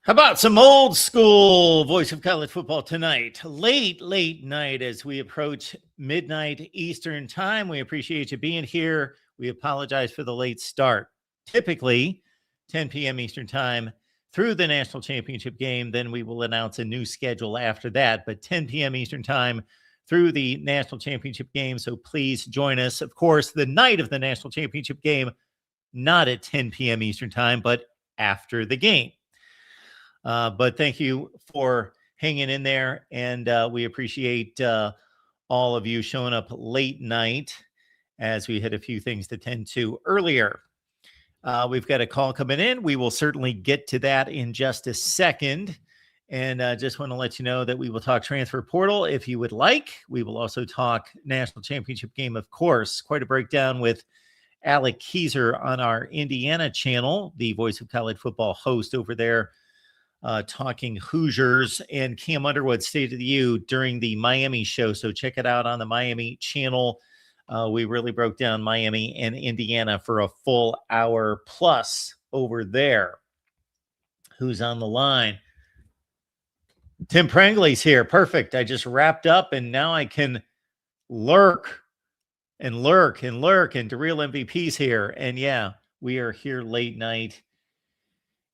How about some old school voice of college football tonight? Late night as we approach midnight Eastern time. We appreciate you being here. We apologize for the late start. Typically 10 p.m. Eastern time through the national championship game. Then we will announce a new schedule after that. But 10 p.m. Eastern time through the national championship game. So please join us. Of course, the night of the national championship game, not at 10 p.m. Eastern time, but after the game. But thank you for hanging in there, and we appreciate all of you showing up late night as we had a few things to tend to earlier. We've got a call coming in. We will certainly get to that in just a second. And just want to let you know that we will talk transfer portal if you would like. We will also talk national championship game, of course. Quite a breakdown with Alec Keyser on our Indiana channel, the voice of college football host over there. Talking Hoosiers, and Cam Underwood State of the U during the Miami show. So check it out on the Miami channel. We really broke down Miami and Indiana for a full hour plus over there. Who's on the line? Tim Prangley's here. Perfect. I just wrapped up and now I can lurk into real MVPs here. And yeah, we are here late night,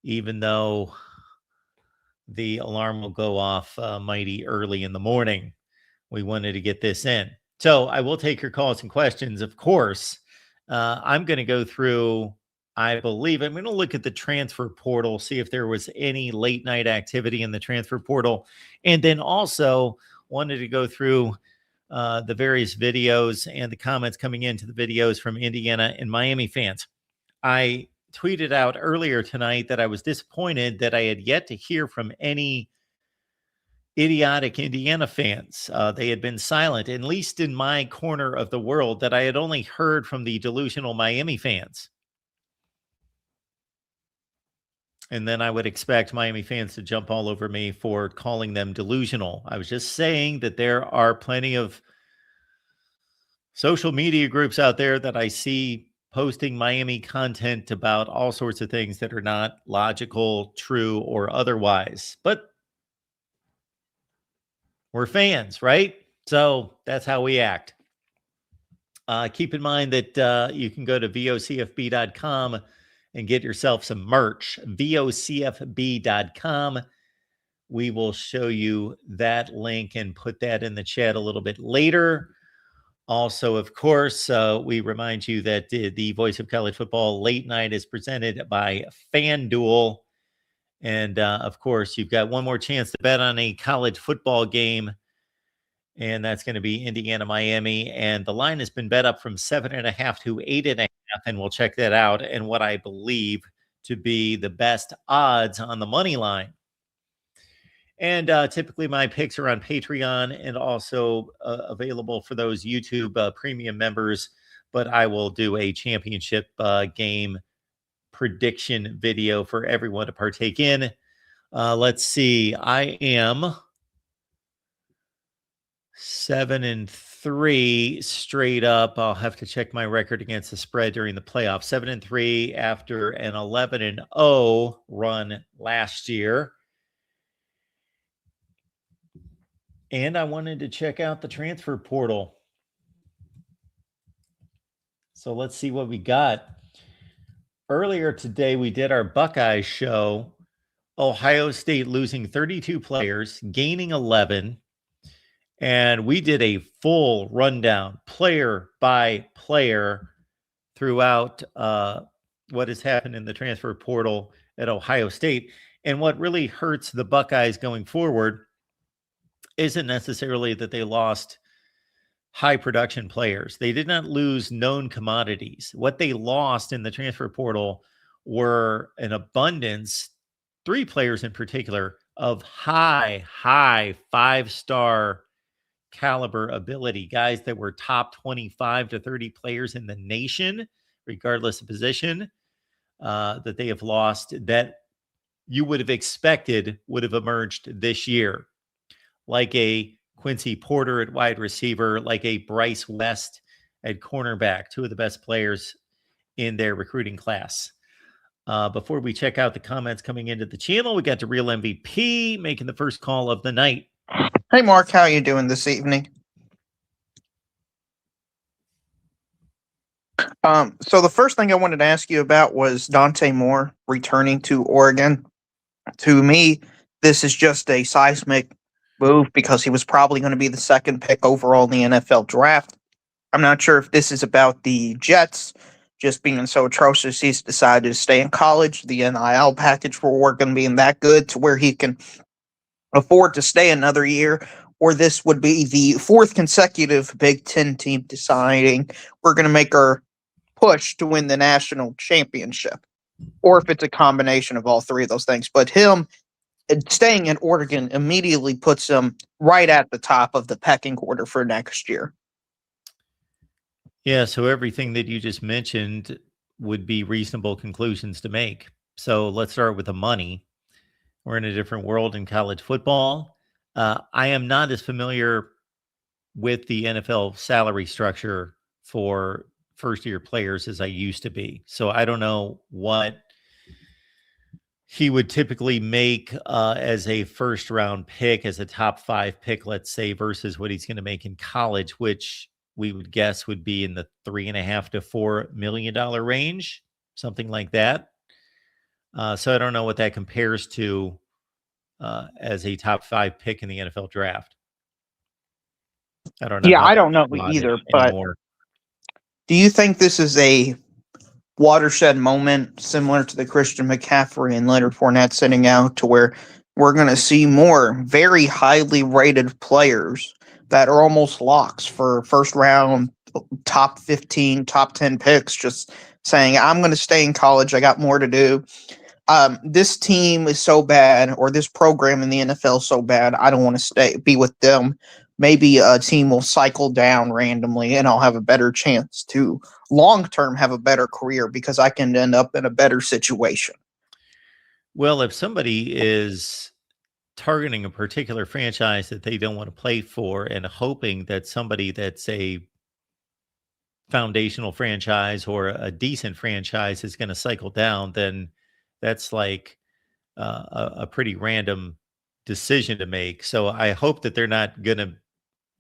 even though the alarm will go off mighty early in the morning. We wanted to get this in. So I will take your calls and questions, of course. I'm going to go through, I'm going to look at the transfer portal, see if there was any late night activity in the transfer portal. And then also wanted to go through the various videos and the comments coming into the videos from Indiana and Miami fans. I tweeted out earlier tonight that I was disappointed that I had yet to hear from any idiotic Indiana fans. They had been silent, at least in my corner of the world, that I had only heard from the delusional Miami fans. And then I would expect Miami fans to jump all over me for calling them delusional. I was just saying that there are plenty of social media groups out there that I see posting Miami content about all sorts of things that are not logical, true, or otherwise. But we're fans, right? So that's how we act. Keep in mind that you can go to vocfb.com and get yourself some merch. vocfb.com. We will show you that link and put that in the chat a little bit later. Also, of course, we remind you that the Voice of College Football late night is presented by FanDuel. And, of course, you've got one more chance to bet on a college football game, and that's going to be Indiana-Miami. And the line has been bet up from 7.5 to 8.5, and we'll check that out. And what I believe to be the best odds on the money line. And typically my picks are on Patreon and also available for those YouTube premium members. But I will do a championship game prediction video for everyone to partake in. Let's see. I am 7-3 straight up. I'll have to check my record against the spread during the playoffs. 7-3 after an 11-0 run last year. And I wanted to check out the transfer portal. So let's see what we got. Earlier today, we did our Buckeyes show. Ohio State losing 32 players, gaining 11. And we did a full rundown, player by player, throughout what has happened in the transfer portal at Ohio State. And what really hurts the Buckeyes going forward isn't necessarily that they lost high production players. They did not lose known commodities. What they lost in the transfer portal were an abundance, 3 players in particular, of high 5-star caliber ability, guys that were top 25 to 30 players in the nation, regardless of position, that they have lost, that you would have expected would have emerged this year. Like a Quincy Porter at wide receiver, like a Bryce West at cornerback, 2 of the best players in their recruiting class. Before we check out the comments coming into the channel, we got the real MVP making the first call of the night. Hey, Mark, how you doing this evening? So the first thing I wanted to ask you about was Dante Moore returning to Oregon. To me, this is just a seismic move because he was probably going to be the second pick overall in the NFL draft. I'm not sure if this is about the Jets just being so atrocious he's decided to stay in college, the NIL package for Oregon being that good to where he can afford to stay another year, or this would be the fourth consecutive Big Ten team deciding we're going to make our push to win the national championship, or if it's a combination of all three of those things. But him staying in Oregon immediately puts him right at the top of the pecking order for next year. Yeah, so everything that you just mentioned would be reasonable conclusions to make. So let's start with the money. We're in a different world in college football. I am not as familiar with the NFL salary structure for first year players as I used to be. So I don't know what he would typically make as a first round pick, as a top 5 pick, let's say, versus what he's going to make in college, which we would guess would be in the $3.5 to $4 million range, something like that. So I don't know what that compares to as a top 5 pick in the NFL draft. I don't know. Yeah, I don't know either, but anymore. Do you think this is a watershed moment similar to the Christian McCaffrey and Leonard Fournette sitting out, to where we're going to see more very highly rated players that are almost locks for first round, top 15, top 10 picks, just saying, I'm going to stay in college. I got more to do. This team is so bad, or this program in the NFL is so bad, I don't want to be with them. Maybe a team will cycle down randomly and I'll have a better chance to long term have a better career because I can end up in a better situation. Well, if somebody is targeting a particular franchise that they don't want to play for and hoping that somebody that's a foundational franchise or a decent franchise is going to cycle down, then that's like a pretty random decision to make. So I hope that they're not going to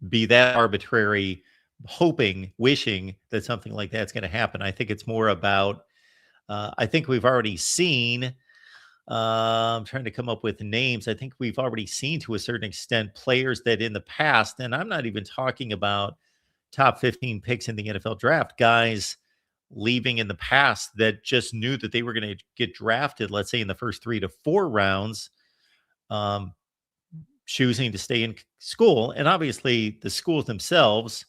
be that arbitrary, hoping, wishing that something like that's going to happen. I think it's more about, I think we've already seen, I'm trying to come up with names. I think we've already seen to a certain extent players that in the past, and I'm not even talking about top 15 picks in the NFL draft, guys leaving in the past that just knew that they were going to get drafted, let's say in the first 3 to 4 rounds, um, choosing to stay in school. And obviously the schools themselves,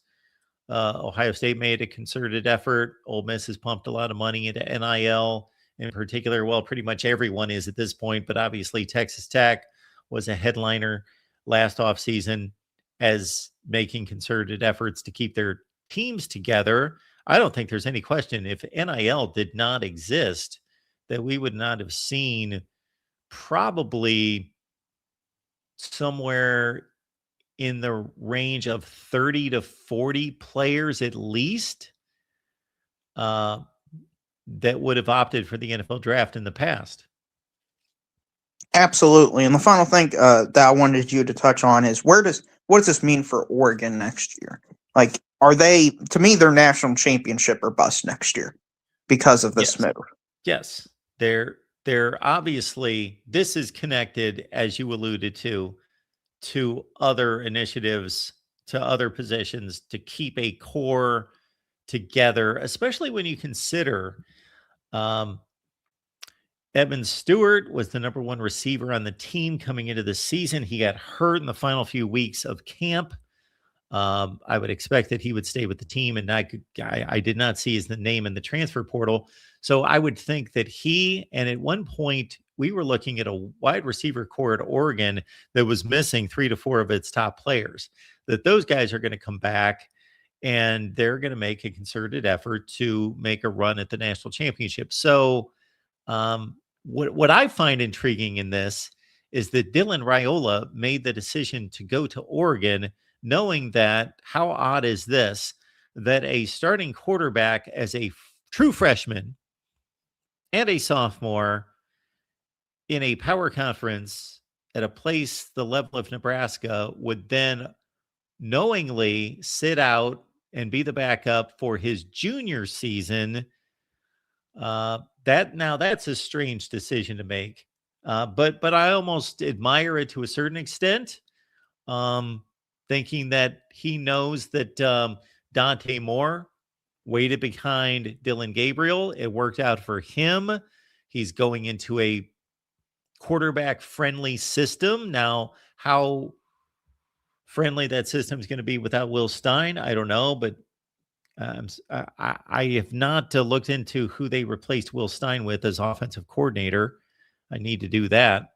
Ohio State made a concerted effort. Ole Miss has pumped a lot of money into NIL in particular. Well, pretty much everyone is at this point, but obviously Texas Tech was a headliner last offseason as making concerted efforts to keep their teams together. I don't think there's any question, if NIL did not exist, that we would not have seen probably somewhere in the range of 30 to 40 players at least uh, that would have opted for the NFL draft in the past. Absolutely. And the final thing that I wanted you to touch on is what does this mean for Oregon next year? Like, are they, to me, they're national championship or bust next year because of this move? Yes. They're obviously, this is connected, as you alluded to other initiatives, to other positions to keep a core together, especially when you consider Evan Stewart was the number 1 receiver on the team coming into the season. He got hurt in the final few weeks of camp. I would expect that he would stay with the team, and I did not see his name in the transfer portal. So I would think that he, and at one point we were looking at a wide receiver core at Oregon that was missing 3 to 4 of its top players, that those guys are going to come back and they're going to make a concerted effort to make a run at the national championship. So what I find intriguing in this is that Dylan Raiola made the decision to go to Oregon, knowing that, how odd is this, that a starting quarterback as a true freshman and a sophomore in a power conference at a place the level of Nebraska would then knowingly sit out and be the backup for his junior season. That's a strange decision to make. But I almost admire it to a certain extent. Thinking that he knows that Dante Moore waited behind Dylan Gabriel. It worked out for him. He's going into a quarterback friendly system. Now, how friendly that system is going to be without Will Stein, I don't know, but I have not looked into who they replaced Will Stein with as offensive coordinator. I need to do that.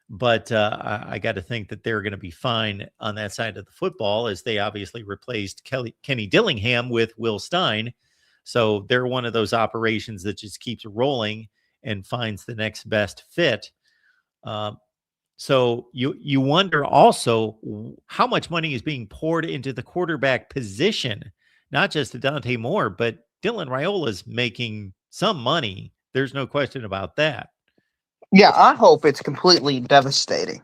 But I got to think that they're going to be fine on that side of the football, as they obviously replaced Kenny Dillingham with Will Stein. So they're one of those operations that just keeps rolling and finds the next best fit. So you wonder also how much money is being poured into the quarterback position, not just to Dante Moore, but Dylan Raiola is making some money. There's no question about that. Yeah, I hope it's completely devastating.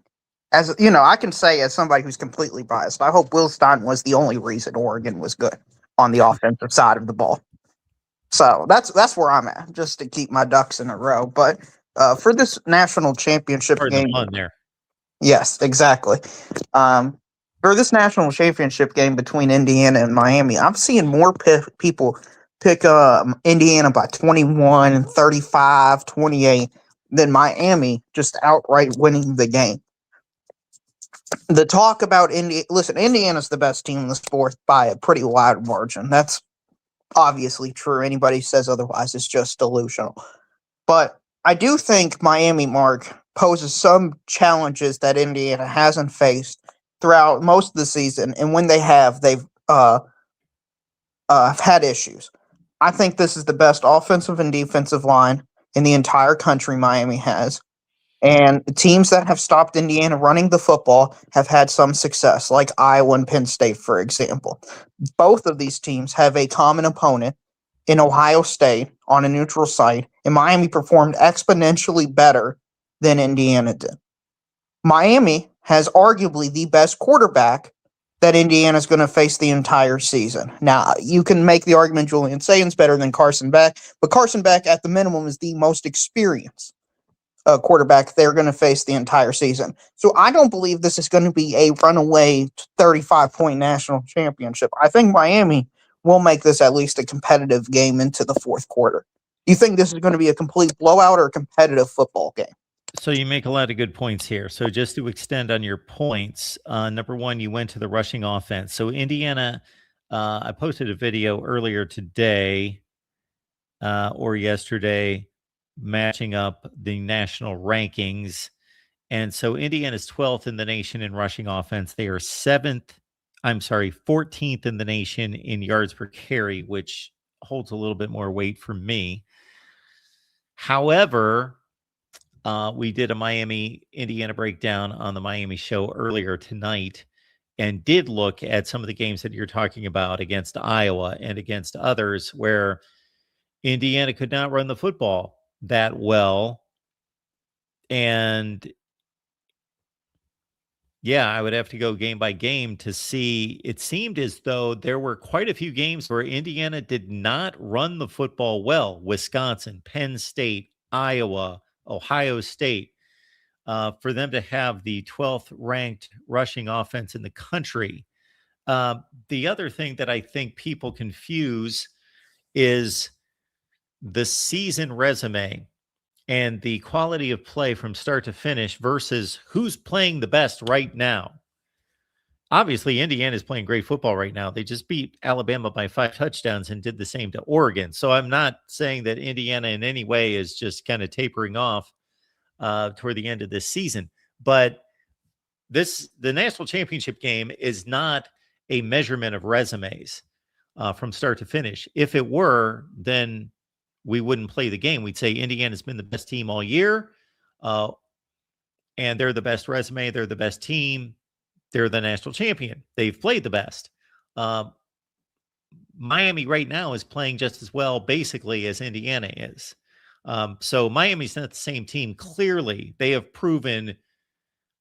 As you know, I can say as somebody who's completely biased, I hope Will Stein was the only reason Oregon was good on the offensive side of the ball. So that's where I'm at, just to keep my ducks in a row. But for this national championship Pardon game, the pun there. yes, exactly. For this national championship game between Indiana and Miami, I'm seeing more people pick Indiana by 21, 35, 28 than Miami just outright winning the game. The talk about Indiana's the best team in the sport by a pretty wide margin. That's obviously true. Anybody who says otherwise is just delusional. But I do think Miami, Mark, poses some challenges that Indiana hasn't faced throughout most of the season, and when they have, they've had issues. I think this is the best offensive and defensive line in the entire country Miami has. And teams that have stopped Indiana running the football have had some success, like Iowa and Penn State, for example. Both of these teams have a common opponent in Ohio State on a neutral site, and Miami performed exponentially better than Indiana did. Miami has arguably the best quarterback that Indiana's going to face the entire season. Now, you can make the argument Julian Saban's better than Carson Beck, but Carson Beck, at the minimum, is the most experienced quarterback they're going to face the entire season. So I don't believe this is going to be a runaway 35-point national championship. I think Miami will make this at least a competitive game into the fourth quarter. Do you think this is going to be a complete blowout or a competitive football game? So you make a lot of good points here. So just to extend on your points, number one, you went to the rushing offense. So Indiana, I posted a video earlier today or yesterday, matching up the national rankings. And so Indiana's 12th in the nation in rushing offense. They are 14th in the nation in yards per carry, which holds a little bit more weight for me. However, we did a Miami Indiana breakdown on the Miami show earlier tonight and did look at some of the games that you're talking about against Iowa and against others where Indiana could not run the football that well. And yeah, I would have to go game by game to see. It seemed as though there were quite a few games where Indiana did not run the football well. Wisconsin, Penn State, Iowa, Ohio State. For them to have the 12th ranked rushing offense in the country. The other thing that I think people confuse is the season resume and the quality of play from start to finish versus who's playing the best right now. Obviously, Indiana is playing great football right now. They just beat Alabama by 5 touchdowns and did the same to Oregon. So I'm not saying that Indiana in any way is just kind of tapering off toward the end of this season. But the national championship game is not a measurement of resumes from start to finish. If it were, then we wouldn't play the game. We'd say Indiana's been the best team all year, and they're the best resume. They're the best team. They're the national champion. They've played the best. Miami right now is playing just as well, basically, as Indiana is. So Miami's not the same team. Clearly, they have proven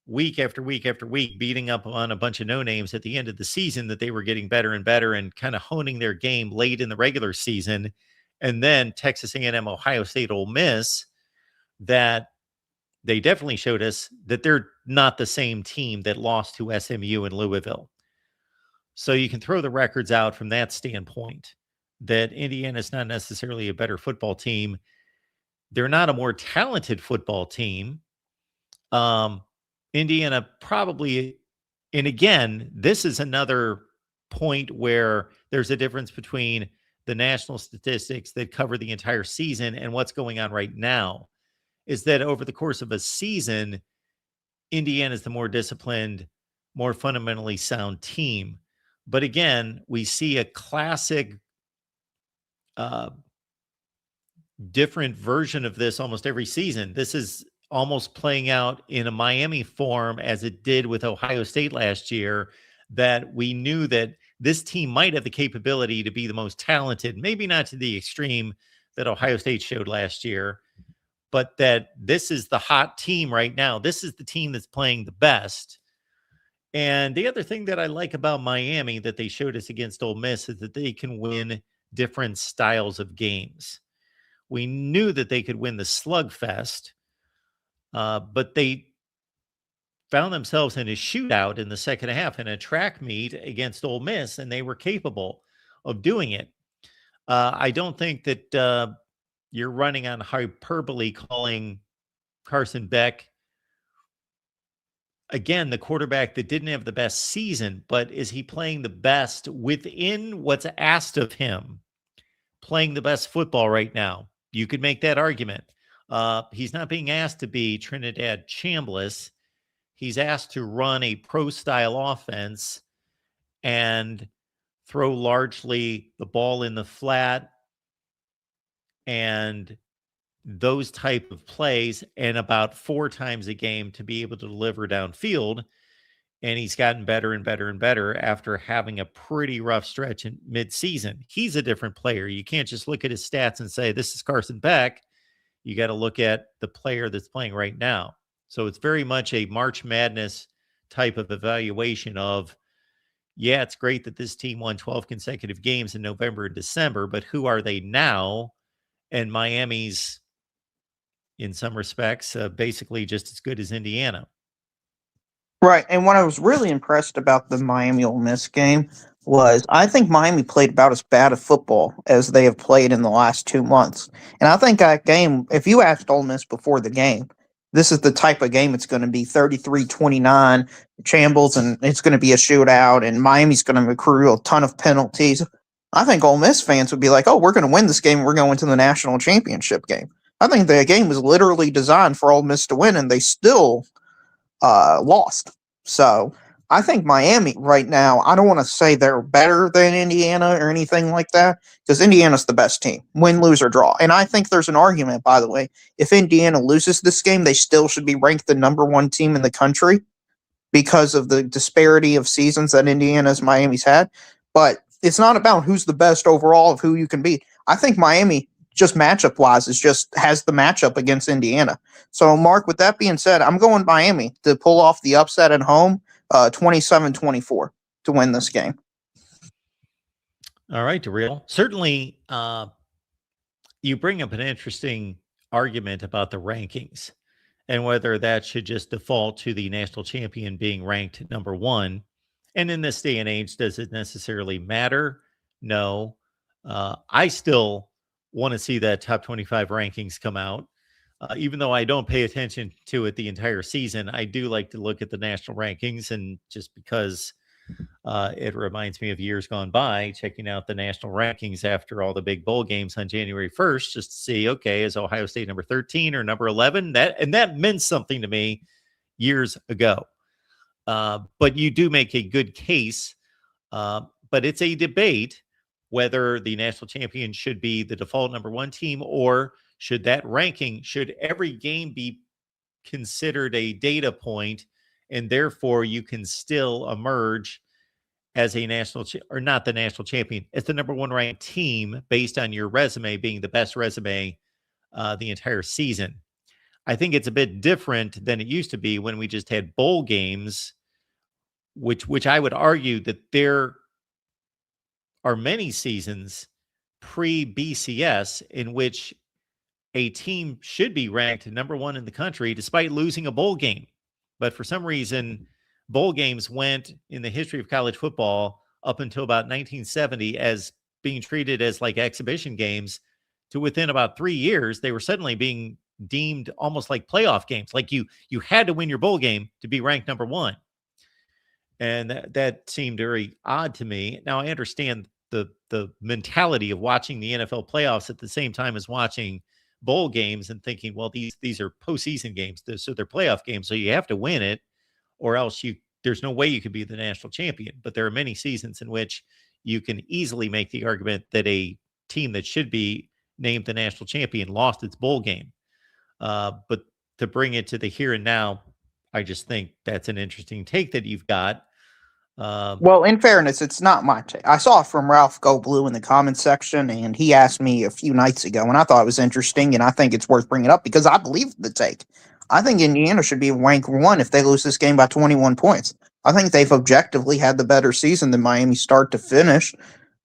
week after week after week, beating up on a bunch of no names at the end of the season, that they were getting better and better and kind of honing their game late in the regular season. And then Texas A&M, Ohio State, Ole Miss, that they definitely showed us that they're not the same team that lost to SMU in Louisville. So you can throw the records out from that standpoint, that Indiana is not necessarily a better football team. They're not a more talented football team. Indiana probably, and again, this is another point where there's a difference between the national statistics that cover the entire season and what's going on right now, is that over the course of a season, Indiana is the more disciplined, more fundamentally sound team. But again, we see a classic different version of this almost every season. This is almost playing out in a Miami form as it did with Ohio State last year, that we knew that this team might have the capability to be the most talented, maybe not to the extreme that Ohio State showed last year, but that this is the hot team right now. This is the team that's playing the best. And the other thing that I like about Miami that they showed us against Ole Miss is that they can win different styles of games. We knew that they could win the slugfest, but they found themselves in a shootout in the second half in a track meet against Ole Miss, and they were capable of doing it. I don't think that you're running on hyperbole calling Carson Beck, again, the quarterback that didn't have the best season, but is he playing the best within what's asked of him? Playing the best football right now. You could make that argument. He's not being asked to be Trinidad Chambliss. He's asked to run a pro-style offense and throw largely the ball in the flat and those type of plays, and about 4 times a game to be able to deliver downfield. And he's gotten better and better and better after having a pretty rough stretch in mid-season. He's a different player. You can't just look at his stats and say, this is Carson Beck. You got to look at the player that's playing right now. So it's very much a March Madness type of evaluation of, yeah, it's great that this team won 12 consecutive games in November and December, but who are they now? And Miami's, in some respects, basically just as good as Indiana. Right, and what I was really impressed about the Miami Ole Miss game was I think Miami played about as bad a football as they have played in the last 2 months. And I think that game, if you asked Ole Miss before the game, this is the type of game it's going to be 33-29 Chambliss, and it's going to be a shootout, and Miami's going to accrue a ton of penalties. I think Ole Miss fans would be like, oh, we're going to win this game. We're going to the national championship game. I think the game was literally designed for Ole Miss to win, and they still lost. So I think Miami right now, I don't want to say they're better than Indiana or anything like that, because Indiana's the best team, win, lose, or draw. And I think there's an argument, by the way, if Indiana loses this game, they still should be ranked the #1 team in the country because of the disparity of seasons that Indiana's Miami's had. But it's not about who's the best overall of who you can beat. I think Miami, just matchup wise, is just has the matchup against Indiana. So, Mark, with that being said, I'm going Miami to pull off the upset at home, 27-24 to win this game. All right, Darrell. Certainly, you bring up an interesting argument about the rankings and whether that should just default to the national champion being ranked #1. And in this day and age, does it necessarily matter? No. I still want to see that top 25 rankings come out. Even though I don't pay attention to it the entire season, I do like to look at the national rankings, and just because it reminds me of years gone by, checking out the national rankings after all the big bowl games on January 1st, just to see, okay, is Ohio State number 13 or number 11? That meant something to me years ago. But you do make a good case, but it's a debate whether the national champion should be the default #1 team, or should every game be considered a data point, and therefore you can still emerge as a or not the national champion, as the #1 ranked team based on your resume being the best resume the entire season. I think it's a bit different than it used to be when we just had bowl games, which I would argue that there are many seasons pre-BCS in which a team should be ranked number one in the country despite losing a bowl game. But for some reason, bowl games went in the history of college football up until about 1970 as being treated as like exhibition games, to within about 3 years, they were suddenly being deemed almost like playoff games. Like you had to win your bowl game to be ranked number one. And that seemed very odd to me. Now I understand the mentality of watching the NFL playoffs at the same time as watching bowl games and thinking, well, these are postseason games, so they're playoff games, so you have to win it, or else there's no way you could be the national champion. But there are many seasons in which you can easily make the argument that a team that should be named the national champion lost its bowl game. But to bring it to the here and now, I just think that's an interesting take that you've got. Well, in fairness, it's not my take. I saw it from Ralph Go Blue in the comments section, and he asked me a few nights ago, and I thought it was interesting, and I think it's worth bringing up because I believe the take. I think Indiana should be ranked one if they lose this game by 21 points. I think they've objectively had the better season than Miami start to finish.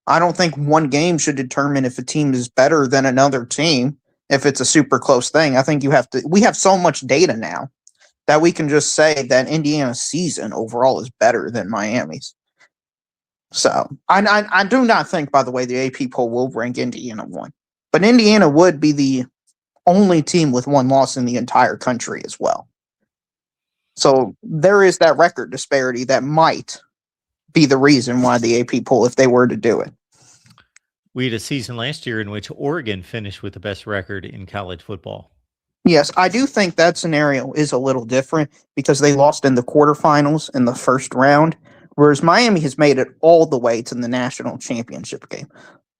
I don't think one game should determine if a team is better than another team if it's a super close thing. I think we have so much data now that we can just say that Indiana's season overall is better than Miami's. So I do not think, by the way, the AP poll will rank Indiana one. But Indiana would be the only team with one loss in the entire country as well. So there is that record disparity that might be the reason why the AP poll, if they were to do it. We had a season last year in which Oregon finished with the best record in college football. Yes, I do think that scenario is a little different because they lost in the quarterfinals in the first round, whereas Miami has made it all the way to the national championship game.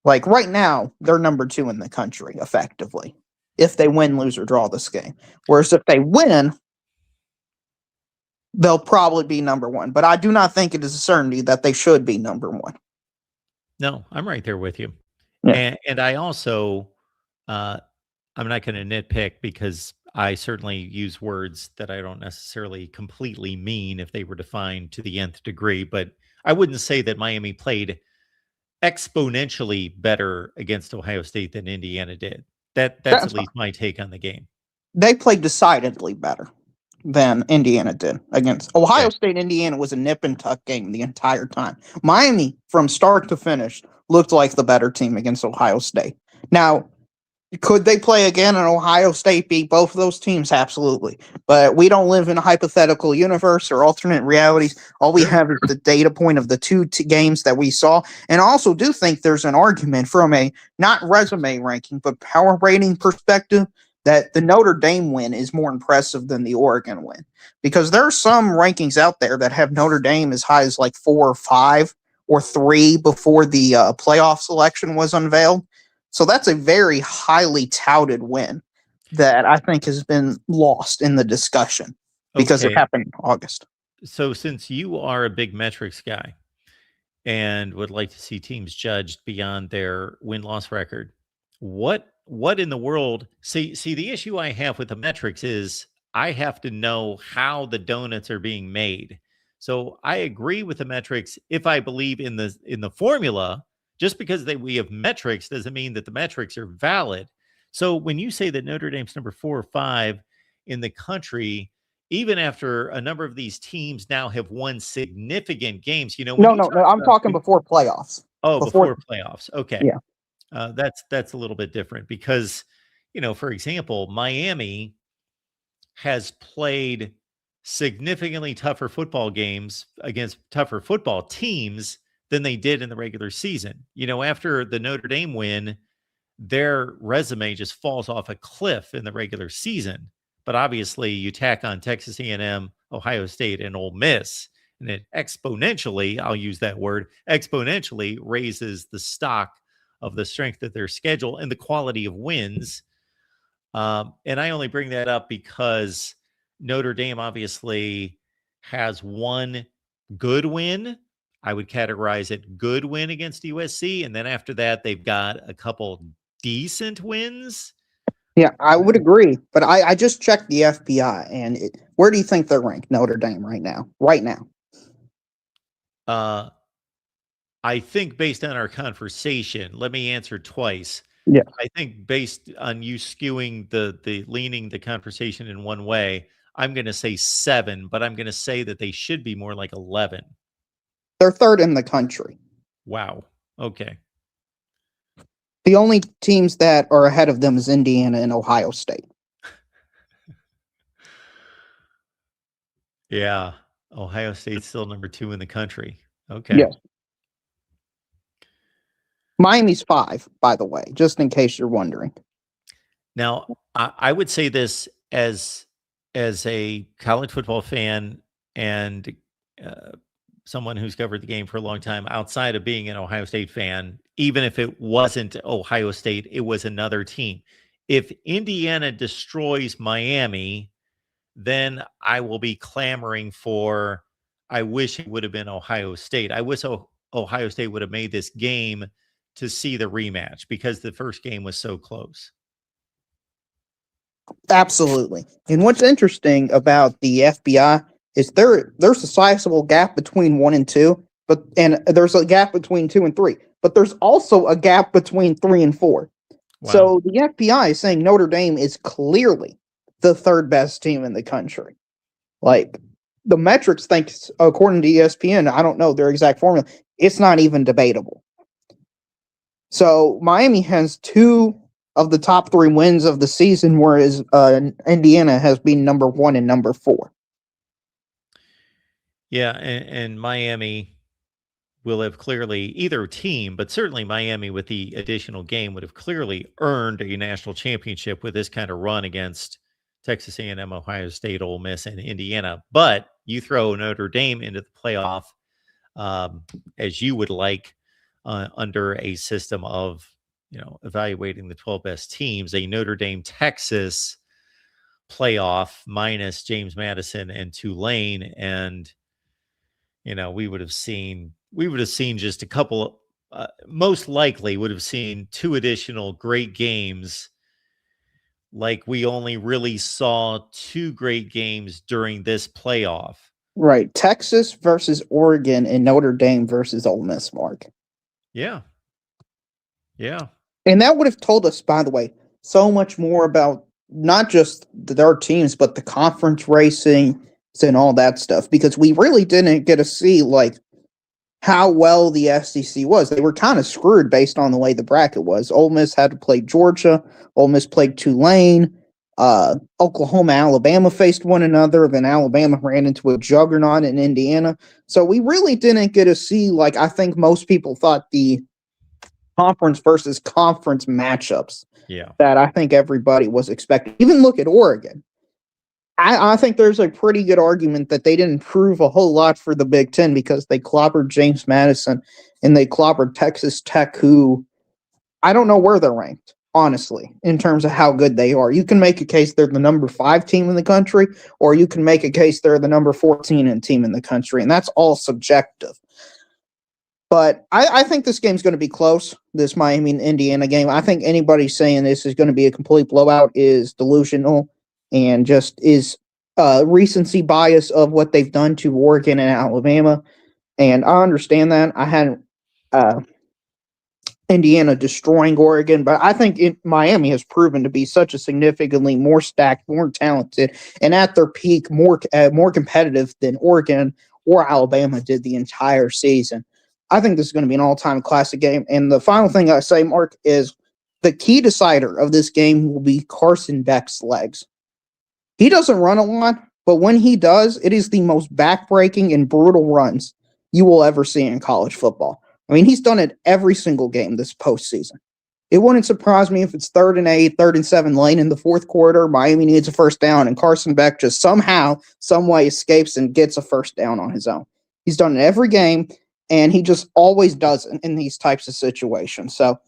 Like right now, they're number 2 in the country, effectively, if they win, lose, or draw this game. Whereas if they win, they'll probably be number 1. But I do not think it is a certainty that they should be number 1. No, I'm right there with you. Yeah. And I also, I'm not going to nitpick because I certainly use words that I don't necessarily completely mean if they were defined to the nth degree. But I wouldn't say that Miami played exponentially better against Ohio State than Indiana did. That's at least my take on the game. They played decidedly better than Indiana did against Ohio State. Indiana was a nip and tuck game the entire time. Miami, from start to finish, looked like the better team against Ohio State. Now, could they play again and Ohio State beat both of those teams? Absolutely. But we don't live in a hypothetical universe or alternate realities. All we have is the data point of the two games that we saw. And I also do think there's an argument from a not resume ranking, but power rating perspective that the Notre Dame win is more impressive than the Oregon win. Because there are some rankings out there that have Notre Dame as high as like 4 or 5 or 3 before the playoff selection was unveiled. So that's a very highly touted win that I think has been lost in the discussion because it happened in August. So since you are a big metrics guy and would like to see teams judged beyond their win-loss record, what in the world? See, the issue I have with the metrics is I have to know how the donuts are being made. So I agree with the metrics if I believe in the formula. Just because we have metrics doesn't mean that the metrics are valid. So when you say that Notre Dame's number 4 or 5 in the country, even after a number of these teams now have won significant games, no, I'm talking before playoffs. Oh, before playoffs. Okay. Yeah. That's a little bit different because, for example, Miami has played significantly tougher football games against tougher football teams than they did in the regular season. After the Notre Dame win, their resume just falls off a cliff in the regular season. But obviously, you tack on Texas A&M, Ohio State, and Ole Miss, and it exponentially, I'll use that word, exponentially raises the stock of the strength of their schedule and the quality of wins. And I only bring that up because Notre Dame obviously has one good win. I would categorize it good win against USC. And then after that, they've got a couple decent wins. Yeah, I would agree. But I just checked the FPI, and where do you think they're ranked, Notre Dame, right now? Right now. I think based on our conversation, let me answer twice. Yeah. I think based on you skewing the leaning the conversation in one way, I'm going to say 7, but I'm going to say that they should be more like 11. They're third in the country. Wow. Okay. The only teams that are ahead of them is Indiana and Ohio State. Yeah. Ohio State's still number 2 in the country. Okay. Yes. Miami's 5, by the way, just in case you're wondering. Now, I would say this as a college football fan and uh, someone who's covered the game for a long time outside of being an Ohio State fan, even if it wasn't Ohio State, it was another team. If Indiana destroys Miami, then I will be clamoring for, I wish it would have been Ohio State. I wish Ohio State would have made this game to see the rematch because the first game was so close. Absolutely. And what's interesting about the FBI is there's a sizable gap between 1 and 2, and there's a gap between 2 and 3, but there's also a gap between 3 and 4. Wow. So the FBI is saying Notre Dame is clearly the third best team in the country. Like, the metrics think, according to ESPN, I don't know their exact formula, it's not even debatable. So Miami has 2 of the top 3 wins of the season, whereas Indiana has been number 1 and number 4. Yeah, and Miami will have clearly, either team, but certainly Miami with the additional game would have clearly earned a national championship with this kind of run against Texas A&M, Ohio State, Ole Miss, and Indiana. But you throw Notre Dame into the playoff, as you would like, under a system of, evaluating the 12 best teams, a Notre Dame Texas playoff minus James Madison and Tulane, and we would have seen just a couple, most likely would have seen 2 additional great games. Like, we only really saw 2 great games during this playoff. Right. Texas versus Oregon and Notre Dame versus Ole Miss, Mark. Yeah. Yeah. And that would have told us, by the way, so much more about not just their teams, but the conference racing and all that stuff, because we really didn't get to see how well the SEC was. They were kind of screwed based on the way the bracket was. Ole Miss had to play Georgia. Ole Miss played Tulane. Oklahoma, Alabama faced one another. Then Alabama ran into a juggernaut in Indiana. So we really didn't get to see, I think most people thought, the conference versus conference matchups. Yeah. That I think everybody was expecting. Even look at Oregon. I think there's a pretty good argument that they didn't prove a whole lot for the Big Ten because they clobbered James Madison and they clobbered Texas Tech, who I don't know where they're ranked, honestly, in terms of how good they are. You can make a case they're the number 5 team in the country, or you can make a case they're the number 14 team in the country, and that's all subjective. But I think this game's going to be close, this Miami-Indiana game. I think anybody saying this is going to be a complete blowout is delusional and just is recency bias of what they've done to Oregon and Alabama. And I understand that. I had Indiana destroying Oregon, but I think Miami has proven to be such a significantly more stacked, more talented, and at their peak, more competitive than Oregon or Alabama did the entire season. I think this is going to be an all-time classic game. And the final thing I say, Mark, is the key decider of this game will be Carson Beck's legs. He doesn't run a lot, but when he does, it is the most backbreaking and brutal runs you will ever see in college football. I mean, he's done it every single game this postseason. It wouldn't surprise me if it's 3rd and 8, 3rd and 7 late in the fourth quarter. Miami needs a first down, and Carson Beck just somehow, some way escapes and gets a first down on his own. He's done it every game, and he just always does it in these types of situations. So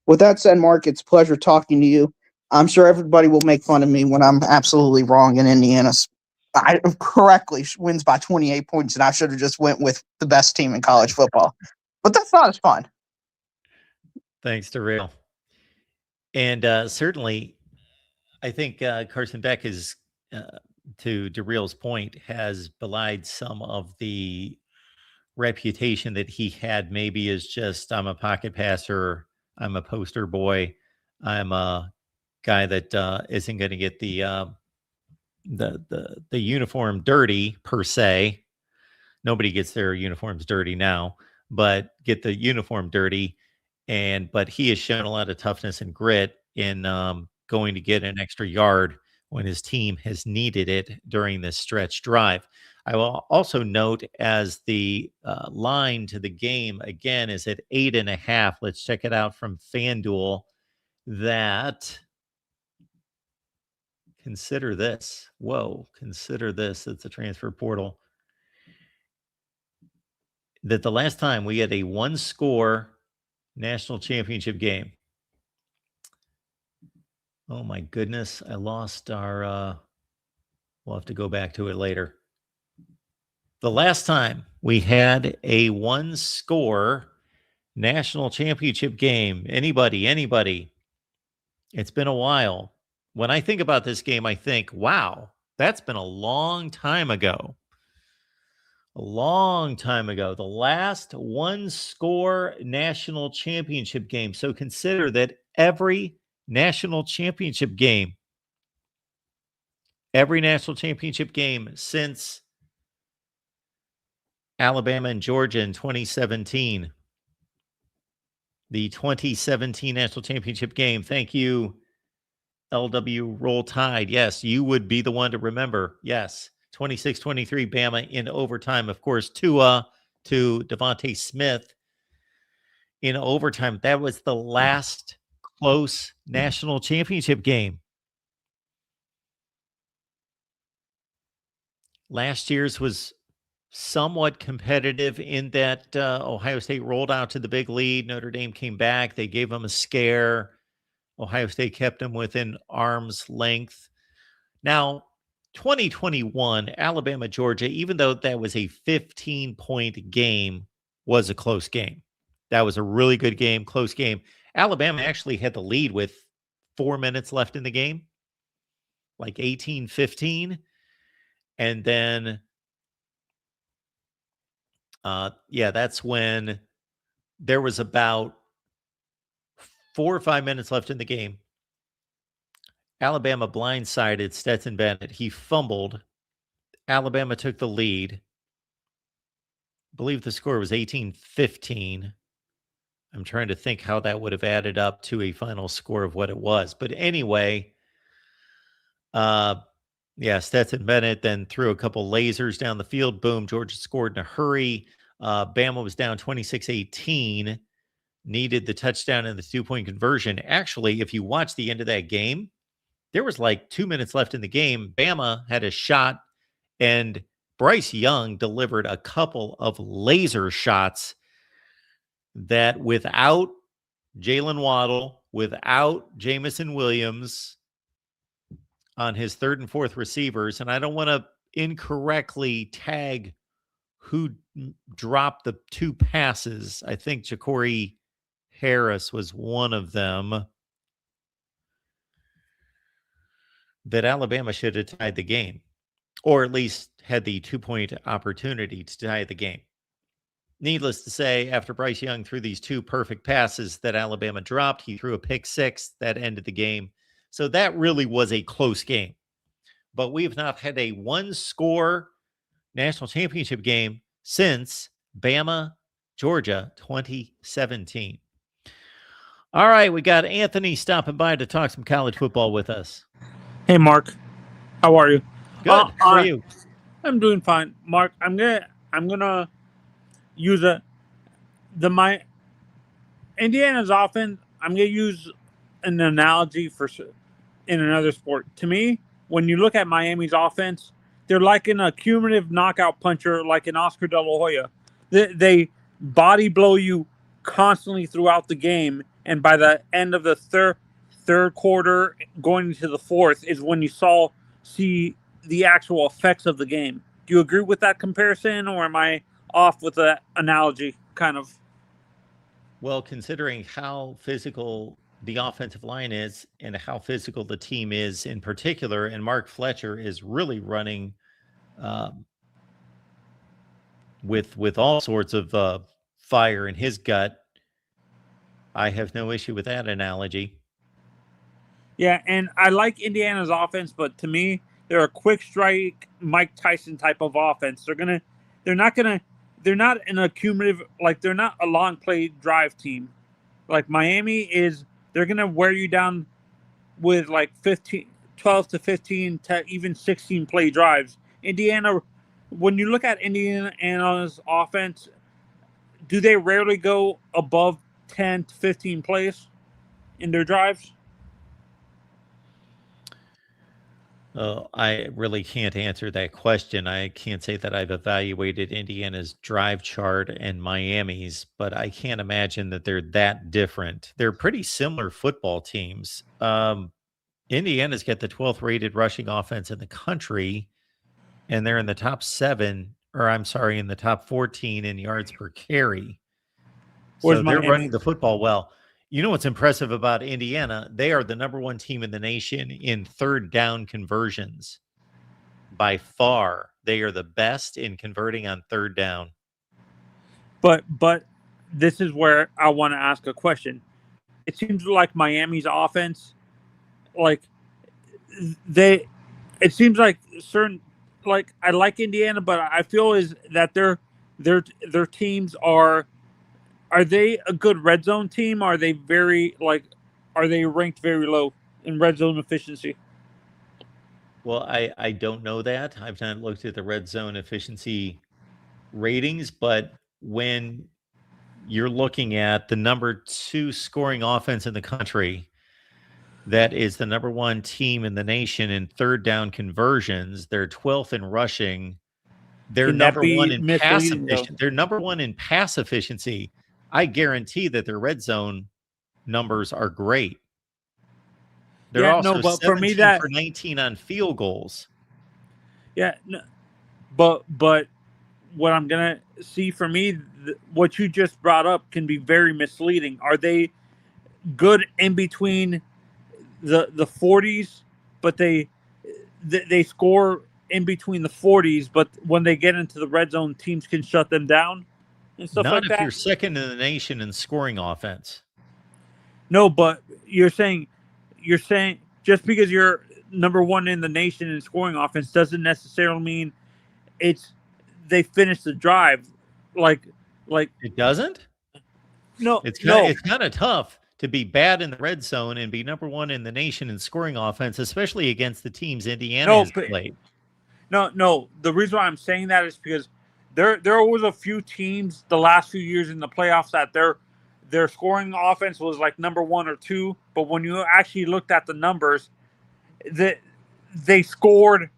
with that said, Mark, it's a pleasure talking to you. I'm sure everybody will make fun of me when I'm absolutely wrong and Indiana correctly wins by 28 points, and I should have just went with the best team in college football. But that's not as fun. Thanks to Real. And certainly I think Carson Beck is, to DeReal's point, has belied some of the reputation that he had maybe as just, I'm a pocket passer, I'm a poster boy, I'm a guy that isn't going to get the uniform dirty per se. Nobody gets their uniforms dirty now, but get the uniform dirty. But he has shown a lot of toughness and grit in going to get an extra yard when his team has needed it during this stretch drive. I will also note, as the line to the game again is at 8.5. Let's check it out from FanDuel. That, consider this. Whoa, consider this. It's a transfer portal. That the last time we had a one score national championship game. Oh my goodness. I lost our, we'll have to go back to it later. The last time we had a one score national championship game, anybody, it's been a while. When I think about this game, I think, wow, that's been a long time ago. A long time ago, the last one score national championship game. So consider that every national championship game since Alabama and Georgia in 2017, the 2017 national championship game. Thank you, LW Roll Tide. Yes, you would be the one to remember. Yes, 26-23 Bama in overtime. Of course, Tua to Devontae Smith in overtime. That was the last close national championship game. Last year's was somewhat competitive in that Ohio State rolled out to the big lead. Notre Dame came back. They gave them a scare. Ohio State kept them within arm's length. Now, 2021, Alabama, Georgia, even though that was a 15-point game, was a close game. That was a really good game, close game. Alabama actually had the lead with 4 minutes left in the game, like 18-15. And then, that's when there was about 4 or 5 minutes left in the game. Alabama blindsided Stetson Bennett. He fumbled. Alabama took the lead. I believe the score was 18-15. I'm trying to think how that would have added up to a final score of what it was. But anyway, Stetson Bennett then threw a couple lasers down the field. Boom, Georgia scored in a hurry. Bama was down 26-18, needed the touchdown and the 2-point conversion. Actually, if you watch the end of that game, there was like 2 minutes left in the game. Bama had a shot, and Bryce Young delivered a couple of laser shots that, without Jalen Waddle, without Jamison Williams on his third and fourth receivers, and I don't want to incorrectly tag who dropped the two passes. I think Ja'Cory Harris was one of them, that Alabama should have tied the game, or at least had the 2-point opportunity to tie the game. Needless to say, after Bryce Young threw these two perfect passes that Alabama dropped, he threw a pick six that ended the game. So that really was a close game. But we've not had a one-score national championship game since Bama, Georgia, 2017. All right, we got Anthony stopping by to talk some college football with us. Hey, Mark. How are you? Good. How are you? I'm doing fine, Mark. I'm gonna use my Indiana's offense. I'm gonna use an analogy in another sport. To me, when you look at Miami's offense, they're like an accumulative knockout puncher, like an Oscar De La Hoya. They body blow you constantly throughout the game, and by the end of the third quarter, going into the fourth, is when you see the actual effects of the game. Do you agree with that comparison, or am I off with that analogy, kind of? Well, considering how physical the offensive line is and how physical the team is in particular. And Mark Fletcher is really running um, with all sorts of fire in his gut. I have no issue with that analogy. Yeah, and I like Indiana's offense, but to me, they're a quick strike, Mike Tyson type of offense. They're not an accumulative, like they're not a long play drive team. Like Miami is, they're gonna wear you down with like 12 to 15 to even 16 play drives. Indiana, when you look at Indiana's offense, do they rarely go above 10 to 15 plays in their drives? I really can't answer that question. I can't say that I've evaluated Indiana's drive chart and Miami's, but I can't imagine that they're that different. They're pretty similar football teams. Indiana's got the 12th rated rushing offense in the country, and they're in the top 7, or I'm sorry, in the top 14 in yards per carry. Where's So they're running Miami? the football well. You know what's impressive about Indiana? They are the number 1 team in the nation in third down conversions. By far, they are the best in converting on third down. But this is where I want to ask a question. It seems like Miami's offense, like they, it seems like certain, like I like Indiana, but I feel is that their teams are they a good red zone team? Are they very like, are they ranked very low in red zone efficiency? Well, I don't know that. I've not looked at the red zone efficiency ratings, but when you're looking at the number 2 scoring offense in the country, that is the number 1 team in the nation in third down conversions. They're 12th in rushing. They're Can that number 1 be in pass misleading though? efficiency. They're number 1 in pass efficiency. I guarantee that their red zone numbers are great. They're Yeah, no, also but for me 17 that for 19 on field goals. yeah, no, but what I'm gonna see for me, what you just brought up can be very misleading. Are they good in between the 40s, but they score in between the 40s, but when they get into the red zone, teams can shut them down and stuff Not like if you're that? second in the nation in scoring offense. No, but you're saying just because you're number 1 in the nation in scoring offense doesn't necessarily mean it's they finish the drive like like It doesn't? no It's kind of no it's kind of tough to be bad in the red zone and be number 1 in the nation in scoring offense, especially against the teams Indiana no has played. no. The reason why I'm saying that is because there was a few teams the last few years in the playoffs that their scoring offense was like number 1 or 2, but when you actually looked at the numbers, that they scored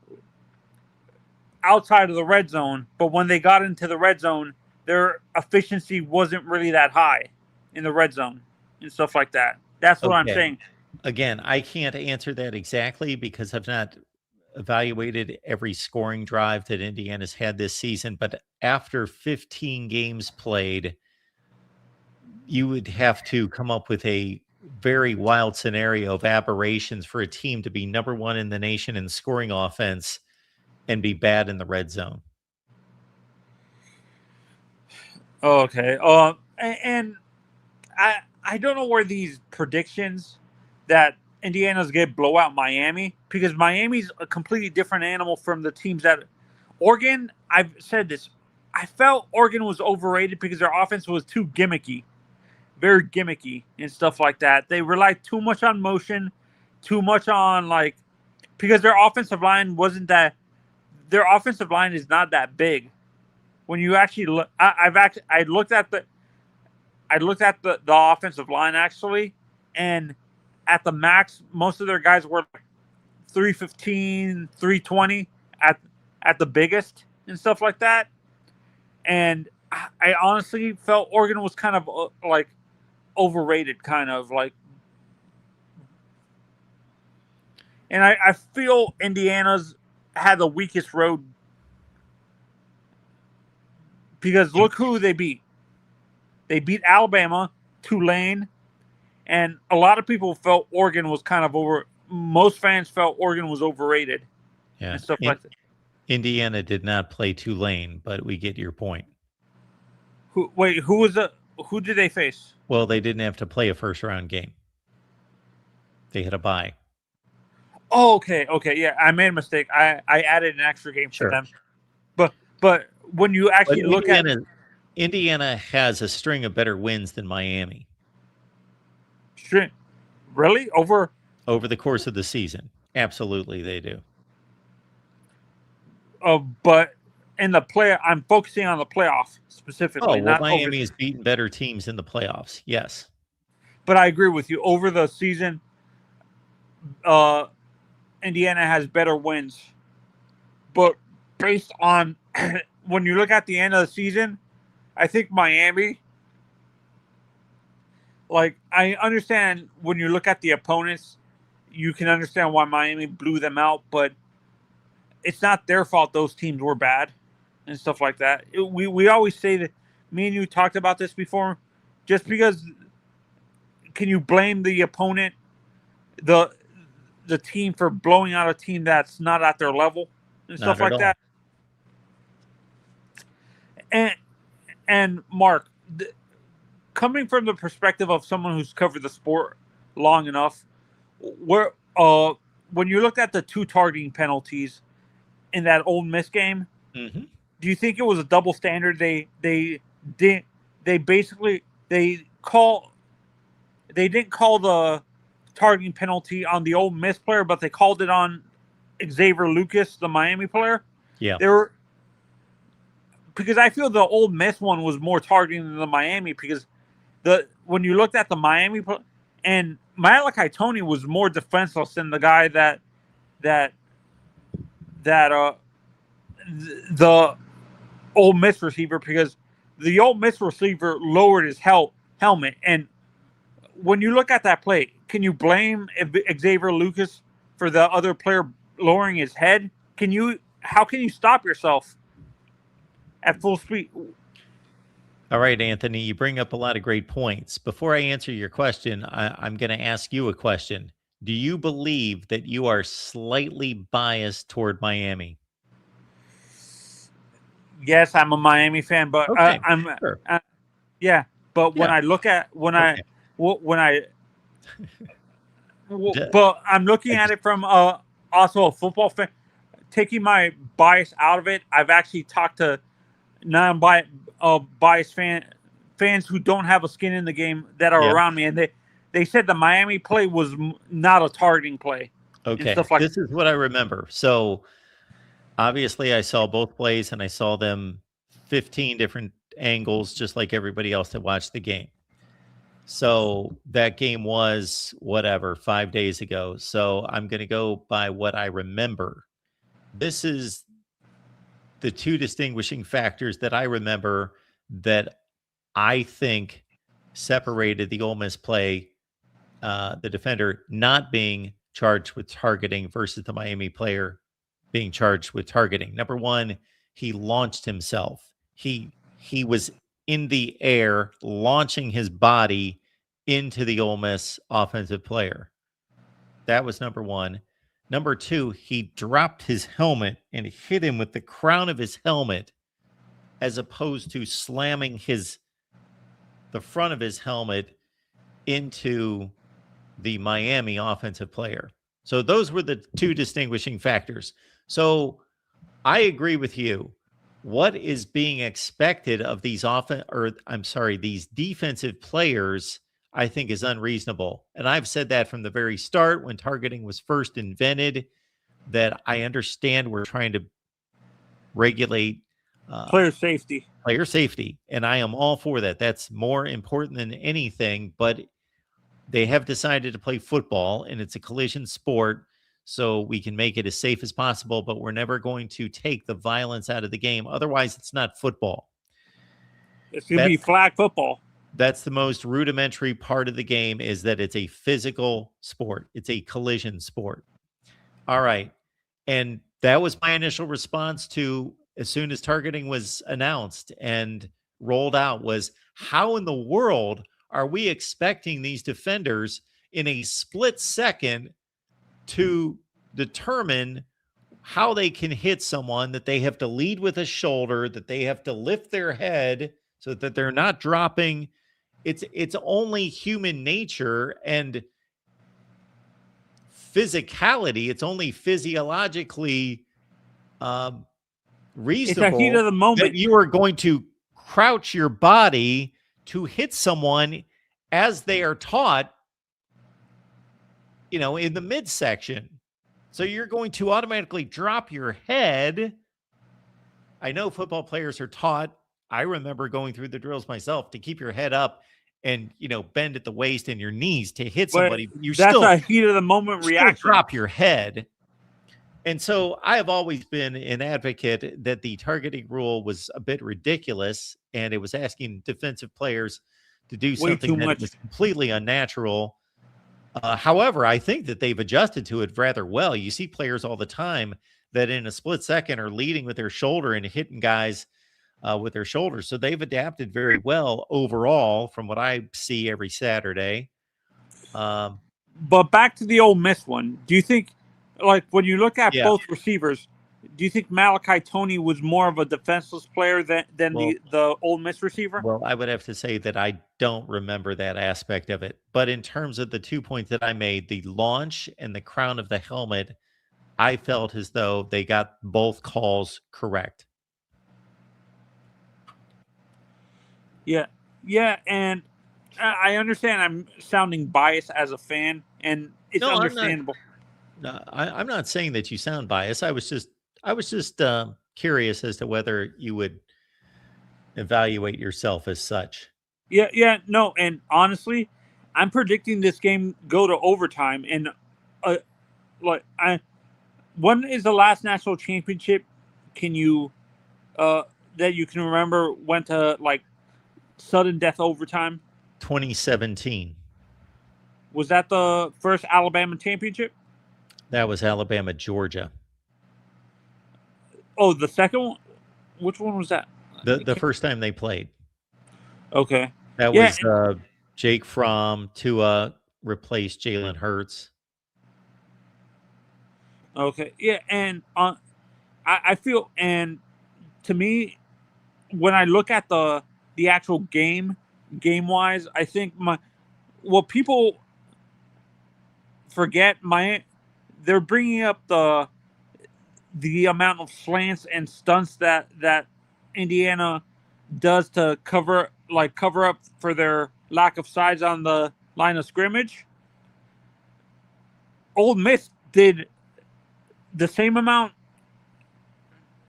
outside of the red zone, but when they got into the red zone, their efficiency wasn't really that high in the red zone and stuff like that. That's what I'm Okay. saying. Again, I can't answer that exactly because I've not evaluated every scoring drive that Indiana's had this season, but after 15 games played, you would have to come up with a very wild scenario of aberrations for a team to be number 1 in the nation in scoring offense and be bad in the red zone. Okay. And I don't know where these predictions that Indiana's going to blow out Miami, because Miami's a completely different animal from the teams that Oregon. I've said this. I felt Oregon was overrated because their offense was too gimmicky, very gimmicky and stuff like that. They relied too much on motion, too much on like, because their offensive line wasn't that. Their offensive line is not that big. When you actually look, I looked at the offensive line actually, and at the max, most of their guys were 315, 320 at the biggest and stuff like that. And I honestly felt Oregon was kind of like overrated, kind of like. And I feel Indiana's had the weakest road because look who they beat. They beat Alabama, Tulane, and a lot of people felt Oregon was kind of over. Most fans felt Oregon was overrated Yeah. and stuff like that. Indiana did not play Tulane, but we get your point. Who did they face? Well, they didn't have to play a first round game. They had a bye. Oh, okay, yeah, I made a mistake. I added an extra game for them, but when you actually look at Indiana has a string of better wins than Miami. Really over the course of the season, absolutely they do. But in the play, I'm focusing on the playoff specifically. Oh, well, Miami has beaten better teams in the playoffs. Yes, but I agree with you. Over the season, Indiana has better wins. But based on when you look at the end of the season, I think Miami. Like, I understand when you look at the opponents, you can understand why Miami blew them out, but it's not their fault those teams were bad and stuff like that. We always say that, me and you talked about this before, just because, can you blame the opponent, the team, for blowing out a team that's not at their level and stuff like that? And Mark, coming from the perspective of someone who's covered the sport long enough, where when you look at the 2 targeting penalties in that Ole Miss game, mm-hmm. Do you think it was a double standard? They didn't call the targeting penalty on the Ole Miss player, but they called it on Xavier Lucas, the Miami player. Yeah, because I feel the Ole Miss one was more targeting than the Miami, because when you looked at the Miami and Malachi Tony was more defenseless than the guy that the Ole Miss receiver, because the Ole Miss receiver lowered his helmet. And when you look at that play, can you blame Xavier Lucas for the other player lowering his head? How can you stop yourself at full speed? All right, Anthony, you bring up a lot of great points. Before I answer your question, I'm going to ask you a question. Do you believe that you are slightly biased toward Miami? Yes, I'm a Miami fan, but okay, I'm sure. Yeah. But when I look at but I'm looking at it from also a football fan, taking my bias out of it. I've actually talked to non-biased fans who don't have a skin in the game that are around me, and they said the Miami play was not a targeting play. Okay, stuff like this is what I remember. So obviously I saw both plays, and I saw them 15 different angles, just like everybody else that watched the game. So that game was 5 days ago. So I'm going to go by what I remember. This is the 2 distinguishing factors that I remember that I think separated the Ole Miss play, the defender not being charged with targeting versus the Miami player being charged with targeting. Number one, he launched himself. He was in the air, launching his body into the Ole Miss offensive player. That was number one. Number two, he dropped his helmet and hit him with the crown of his helmet, as opposed to slamming the front of his helmet into the Miami offensive player. So those were the 2 distinguishing factors. So I agree with you. What is being expected of these these defensive players, I think, is unreasonable. And I've said that from the very start when targeting was first invented, that I understand we're trying to regulate player safety. And I am all for that. That's more important than anything, but they have decided to play football, and it's a collision sport, so we can make it as safe as possible, but we're never going to take the violence out of the game. Otherwise, it's not football. It's going to be flag football. That's the most rudimentary part of the game, is that it's a physical sport. It's a collision sport. All right. And that was my initial response to, as soon as targeting was announced and rolled out, was, how in the world are we expecting these defenders in a split second to determine how they can hit someone, that they have to lead with a shoulder, that they have to lift their head so that they're not dropping? It's only human nature and physicality. It's only physiologically reasonable it's a heat of the moment that you are going to crouch your body to hit someone as they are taught, in the midsection. So you're going to automatically drop your head. I know football players are taught. I remember going through the drills myself to keep your head up and, bend at the waist and your knees to hit somebody. You that's still a heat of the moment reaction. drop your head. And so I have always been an advocate that the targeting rule was a bit ridiculous, and it was asking defensive players to do something that was completely unnatural. However, I think that they've adjusted to it rather well. You see players all the time that in a split second are leading with their shoulder and hitting guys with their shoulders. So they've adapted very well overall from what I see every Saturday. But back to the Ole Miss one. Do you think, like, when you look at both receivers, do you think Malachi Toney was more of a defenseless player than the Ole Miss receiver? Well, I would have to say that I don't remember that aspect of it. But in terms of the 2 points that I made, the launch and the crown of the helmet, I felt as though they got both calls correct. Yeah, and I understand I'm sounding biased as a fan, and it's understandable. I'm not saying that you sound biased. I was just curious as to whether you would evaluate yourself as such. No, and honestly, I'm predicting this game go to overtime. And when is the last national championship? Can you that you can remember went to like sudden death overtime? 2017. Was that the first Alabama championship? That was Alabama, Georgia. Oh, the second one? Which one was that? The first time they played. Okay. That was Jake Fromm to replace Jalen Hurts. Okay. Yeah, and I feel, and to me, when I look at the actual game wise, I think what people forget, they're bringing up the amount of slants and stunts that Indiana does to cover up for their lack of size on the line of scrimmage. Ole Miss did the same amount,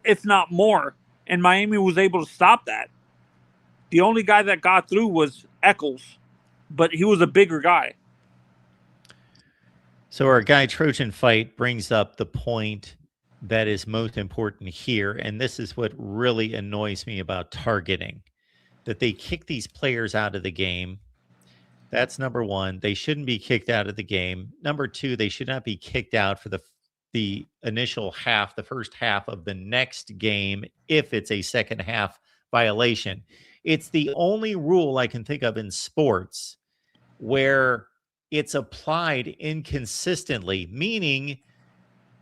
if not more, and Miami was able to stop that. The only guy that got through was Eccles, but he was a bigger guy. So our guy Trojan Fight brings up the point that is most important here, and this is what really annoys me about targeting, that they kick these players out of the game. That's number one. They shouldn't be kicked out of the game. Number two, they should not be kicked out for the initial half, the first half of the next game, if it's a second half violation. It's the only rule I can think of in sports where it's applied inconsistently, meaning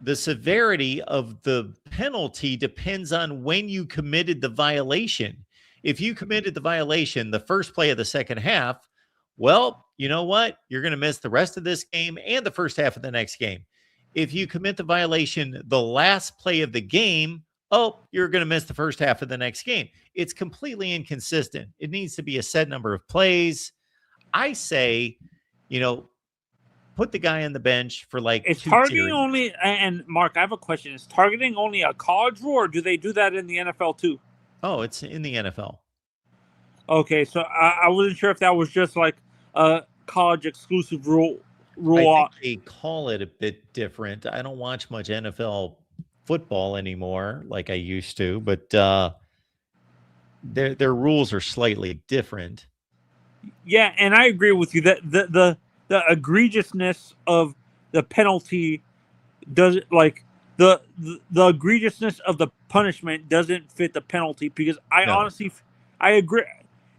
the severity of the penalty depends on when you committed the violation. If you committed the violation the first play of the second half, well, you know what? You're going to miss the rest of this game and the first half of the next game. If you commit the violation the last play of the game, you're going to miss the first half of the next game. It's completely inconsistent. It needs to be a set number of plays. I say, put the guy on the bench for like it's targeting only. And Mark, I have a question. Is targeting only a college rule, or do they do that in the NFL too? Oh, it's in the NFL. Okay, so I wasn't sure if that was just like a college exclusive rule. I think they call it a bit different. I don't watch much NFL football anymore like I used to, but their rules are slightly different. Yeah, and I agree with you that the egregiousness of the penalty does the egregiousness of the punishment doesn't fit the penalty, because honestly I agree,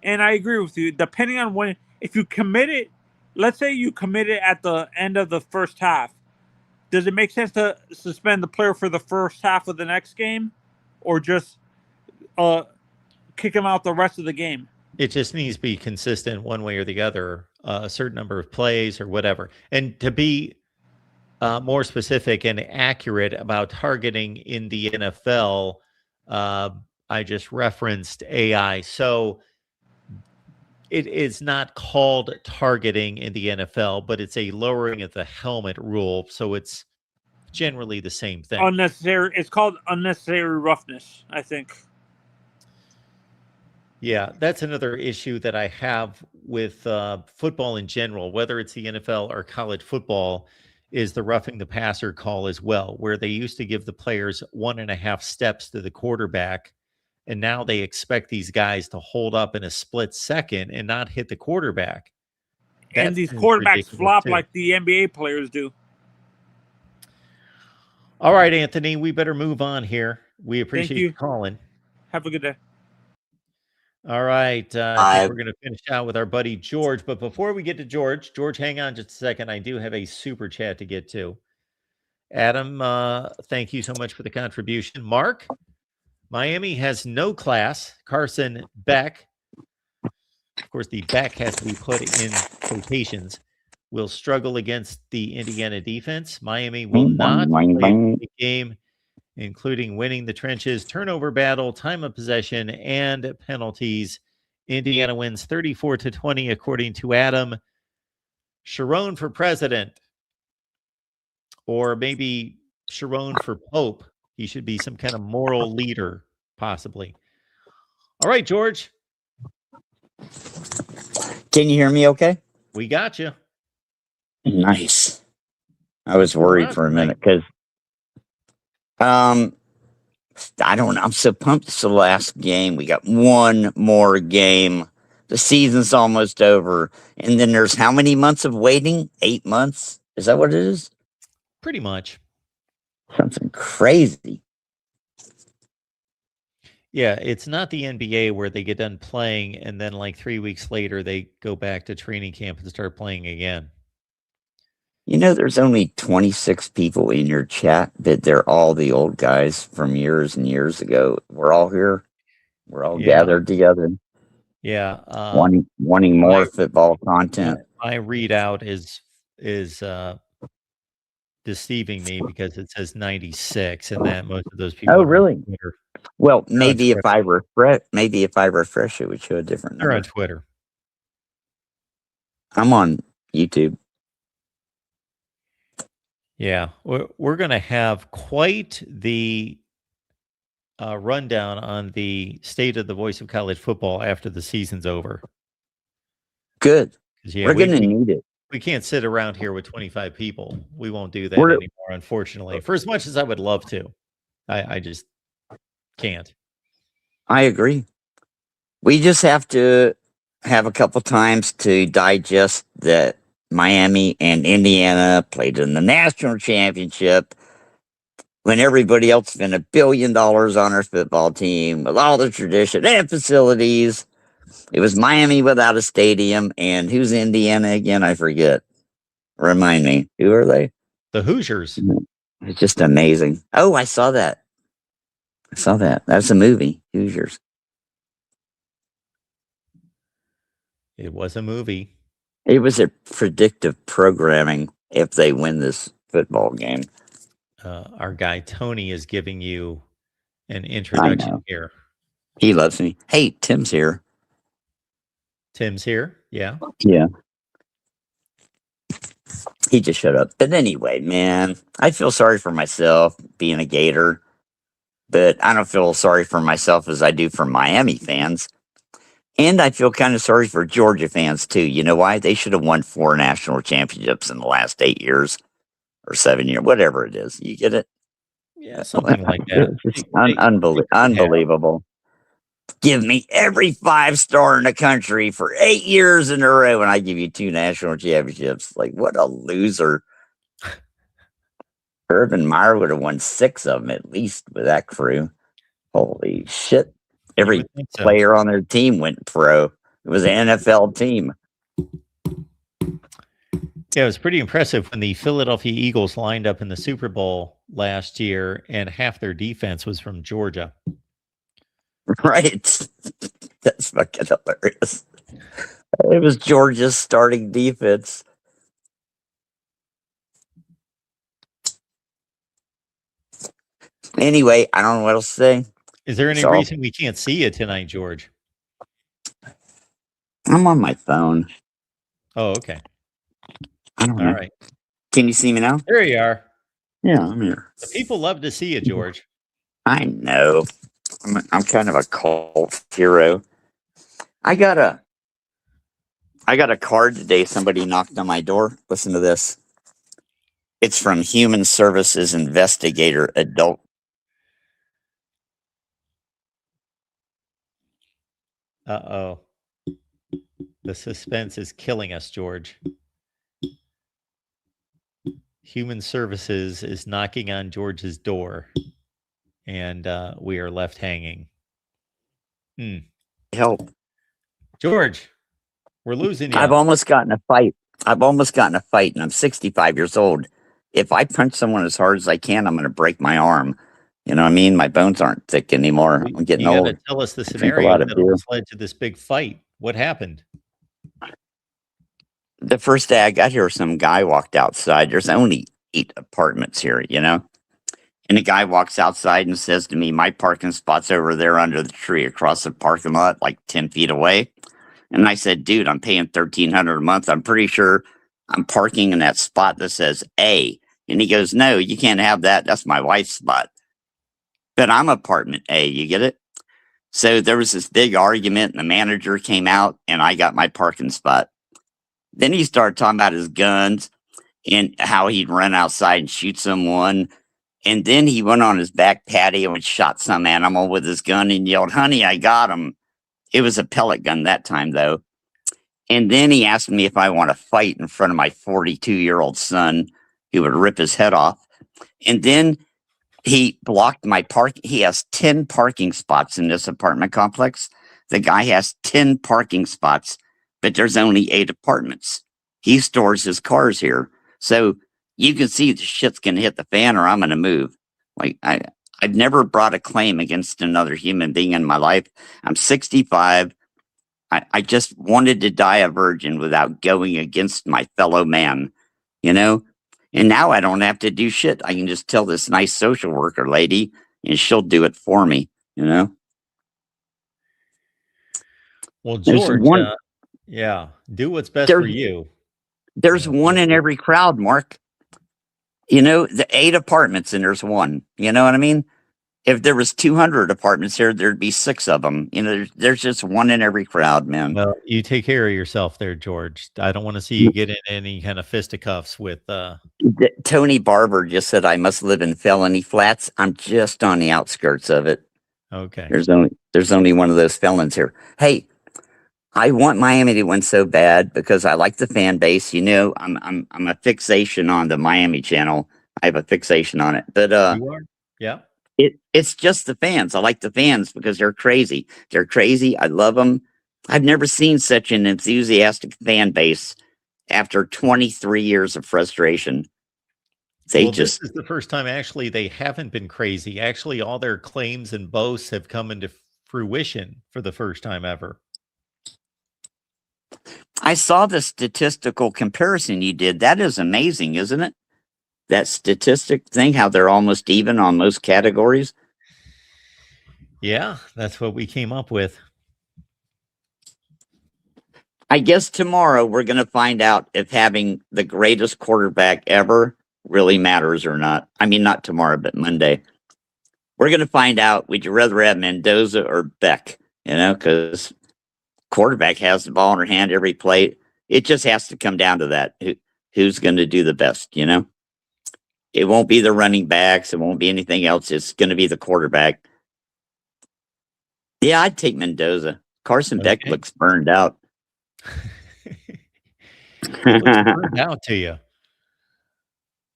and I agree with you. Depending on when if you commit it, let's say you commit it at the end of the first half, does it make sense to suspend the player for the first half of the next game, or just kick him out the rest of the game? It just needs to be consistent one way or the other, a certain number of plays or whatever. And to be more specific and accurate about targeting in the NFL, I just referenced AI. So it is not called targeting in the NFL, but it's a lowering of the helmet rule. So it's generally the same thing. Unnecessary. It's called unnecessary roughness, I think. Yeah, that's another issue that I have with football in general, whether it's the NFL or college football, is the roughing the passer call as well, where they used to give the players 1.5 steps to the quarterback. And now they expect these guys to hold up in a split second and not hit the quarterback. And these quarterbacks flop like the NBA players do. All right, Anthony, we better move on here. We appreciate you calling. Have a good day. All right. I think we're going to finish out with our buddy George. But before we get to George, hang on just a second. I do have a super chat to get to. Adam, thank you so much for the contribution. Mark, Miami has no class. Carson Beck, of course, the Beck has to be put in quotations, will struggle against the Indiana defense. Miami will not play the game, including winning the trenches, turnover battle, time of possession, and penalties. Indiana wins 34-20, according to Adam. Sharon for president, or maybe Sharon for Pope. He should be some kind of moral leader, possibly. All right, George. Can you hear me okay? We got you. Nice. I was worried for a minute because I don't know. I'm so pumped. It's the last game. We got one more game. The season's almost over. And then there's how many months of waiting? 8 months? Is that what it is? Pretty much. Something crazy. Yeah, it's not the NBA where they get done playing and then like 3 weeks later they go back to training camp and start playing again. You know, there's only 26 people in your chat, but they're all the old guys from years and years ago. We're all here. We're all gathered together. Yeah. Wanting more football content. My readout is deceiving me because it says 96 and that most of those people. Oh, really? Well, maybe if I refresh it would show a different number. They're on Twitter. I'm on YouTube. Yeah, we're going to have quite the rundown on the state of the voice of college football after the season's over. Good. Yeah, we're going to need it. We can't sit around here with 25 people. We won't do that anymore, unfortunately. For as much as I would love to, I just can't. I agree. We just have to have a couple times to digest that Miami and Indiana played in the national championship when everybody else spent $1 billion on our football team with all the tradition and facilities. It was Miami without a stadium. And who's Indiana again? I forget. Remind me. Who are they? The Hoosiers. It's just amazing. Oh, I saw that. That's a movie, Hoosiers. It was a movie. It was a predictive programming if they win this football game. Our guy Tony is giving you an introduction here. He loves me. Hey, Tim's here. Tim's here? Yeah. Yeah. He just shut up. But anyway, man, I feel sorry for myself being a Gator, but I don't feel sorry for myself as I do for Miami fans. And I feel kind of sorry for Georgia fans, too. You know why? They should have won 4 national championships in the last 8 years or 7 years, whatever it is. You get it? Yeah, something like that. It's unbelievable. Give me every 5-star in the country for 8 years in a row, and I give you 2 national championships. Like, what a loser. Urban Meyer would have won 6 of them at least with that crew. Holy shit. Every player on their team went pro. It was an NFL team. Yeah, it was pretty impressive when the Philadelphia Eagles lined up in the Super Bowl last year, and half their defense was from Georgia. Right. That's fucking hilarious. It was Georgia's starting defense. Anyway, I don't know what else to say. Is there any So- reason we can't see you tonight, George? I'm on my phone. Oh, okay. I don't All know. right. Can you see me now? There you are. Yeah, I'm here. The people love to see you, George. I know. I'm kind of a cult hero. I got a card today. Somebody knocked on my door. Listen to this. It's from Human Services Investigator Adult. Uh-oh. The suspense is killing us, George. Human Services is knocking on George's door, and we are left hanging. Help. George, we're losing you. I've almost gotten a fight. And I'm 65 years old. If I punch someone as hard as I can, I'm going to break my arm. You know what I mean? My bones aren't thick anymore. I'm getting You old. got to tell us the drink a scenario lot of that beer. almost led to this big fight. What happened? The first day I got here, some guy walked outside. There's only 8 apartments here, you know? And the guy walks outside and says to me, my parking spot's over there under the tree across the parking lot, like 10 feet away. And I said, dude, I'm paying $1,300 a month. I'm pretty sure I'm parking in that spot that says A. And he goes, no, you can't have that. That's my wife's spot. But I'm apartment A, you get it? So there was this big argument, and the manager came out, and I got my parking spot. Then he started talking about his guns and how he'd run outside and shoot someone. And then he went on his back patio and shot some animal with his gun and yelled, honey, I got him. It was a pellet gun that time, though. And then he asked me if I want to fight in front of my 42-year-old son who would rip his head off. And then he blocked my park. He has 10 parking spots in this apartment complex. The guy has 10 parking spots, but there's only 8 apartments. He stores his cars here. So you can see the shit's going to hit the fan or I'm going to move. Like I've never brought a claim against another human being in my life. I'm 65. I just wanted to die a virgin without going against my fellow man, you know? And now I don't have to do shit. I can just tell this nice social worker lady and she'll do it for me, you know? Well, There's George, one- yeah, do what's best There- for you. There's Yeah, one in every crowd, Mark. You know, the 8 apartments and there's one. You know what I mean? If there was 200 apartments here, there'd be 6 of them. You know, there's just one in every crowd, man. Well, you take care of yourself there, George. I don't want to see you get in any kind of fisticuffs with Tony Barber just said I must live in Felony Flats. I'm just on the outskirts of it. okay. There's only one of those felons here. Hey, I want Miami to win so bad because I like the fan base. You know, I'm a fixation on the Miami channel. I have a fixation on it. But You are? Yeah. it's just the fans. I like the fans because they're crazy. They're crazy. I love them. I've never seen such an enthusiastic fan base after 23 years of frustration. They Well, just this is the first time actually they haven't been crazy. Actually, all their claims and boasts have come into fruition for the first time ever. I saw the statistical comparison you did. That is amazing, isn't it? That statistic thing, how they're almost even on most categories. Yeah, that's what we came up with. I guess tomorrow we're going to find out if having the greatest quarterback ever really matters or not. I mean, not tomorrow, but Monday. We're going to find out, would you rather have Mendoza or Beck? You know, because quarterback has the ball in her hand every play. It just has to come down to that. Who's going to do the best, you know? It won't be the running backs. It won't be anything else. It's going to be the quarterback. Yeah, I'd take Mendoza. Carson Beck Okay. looks burned out. He looks burned out to you.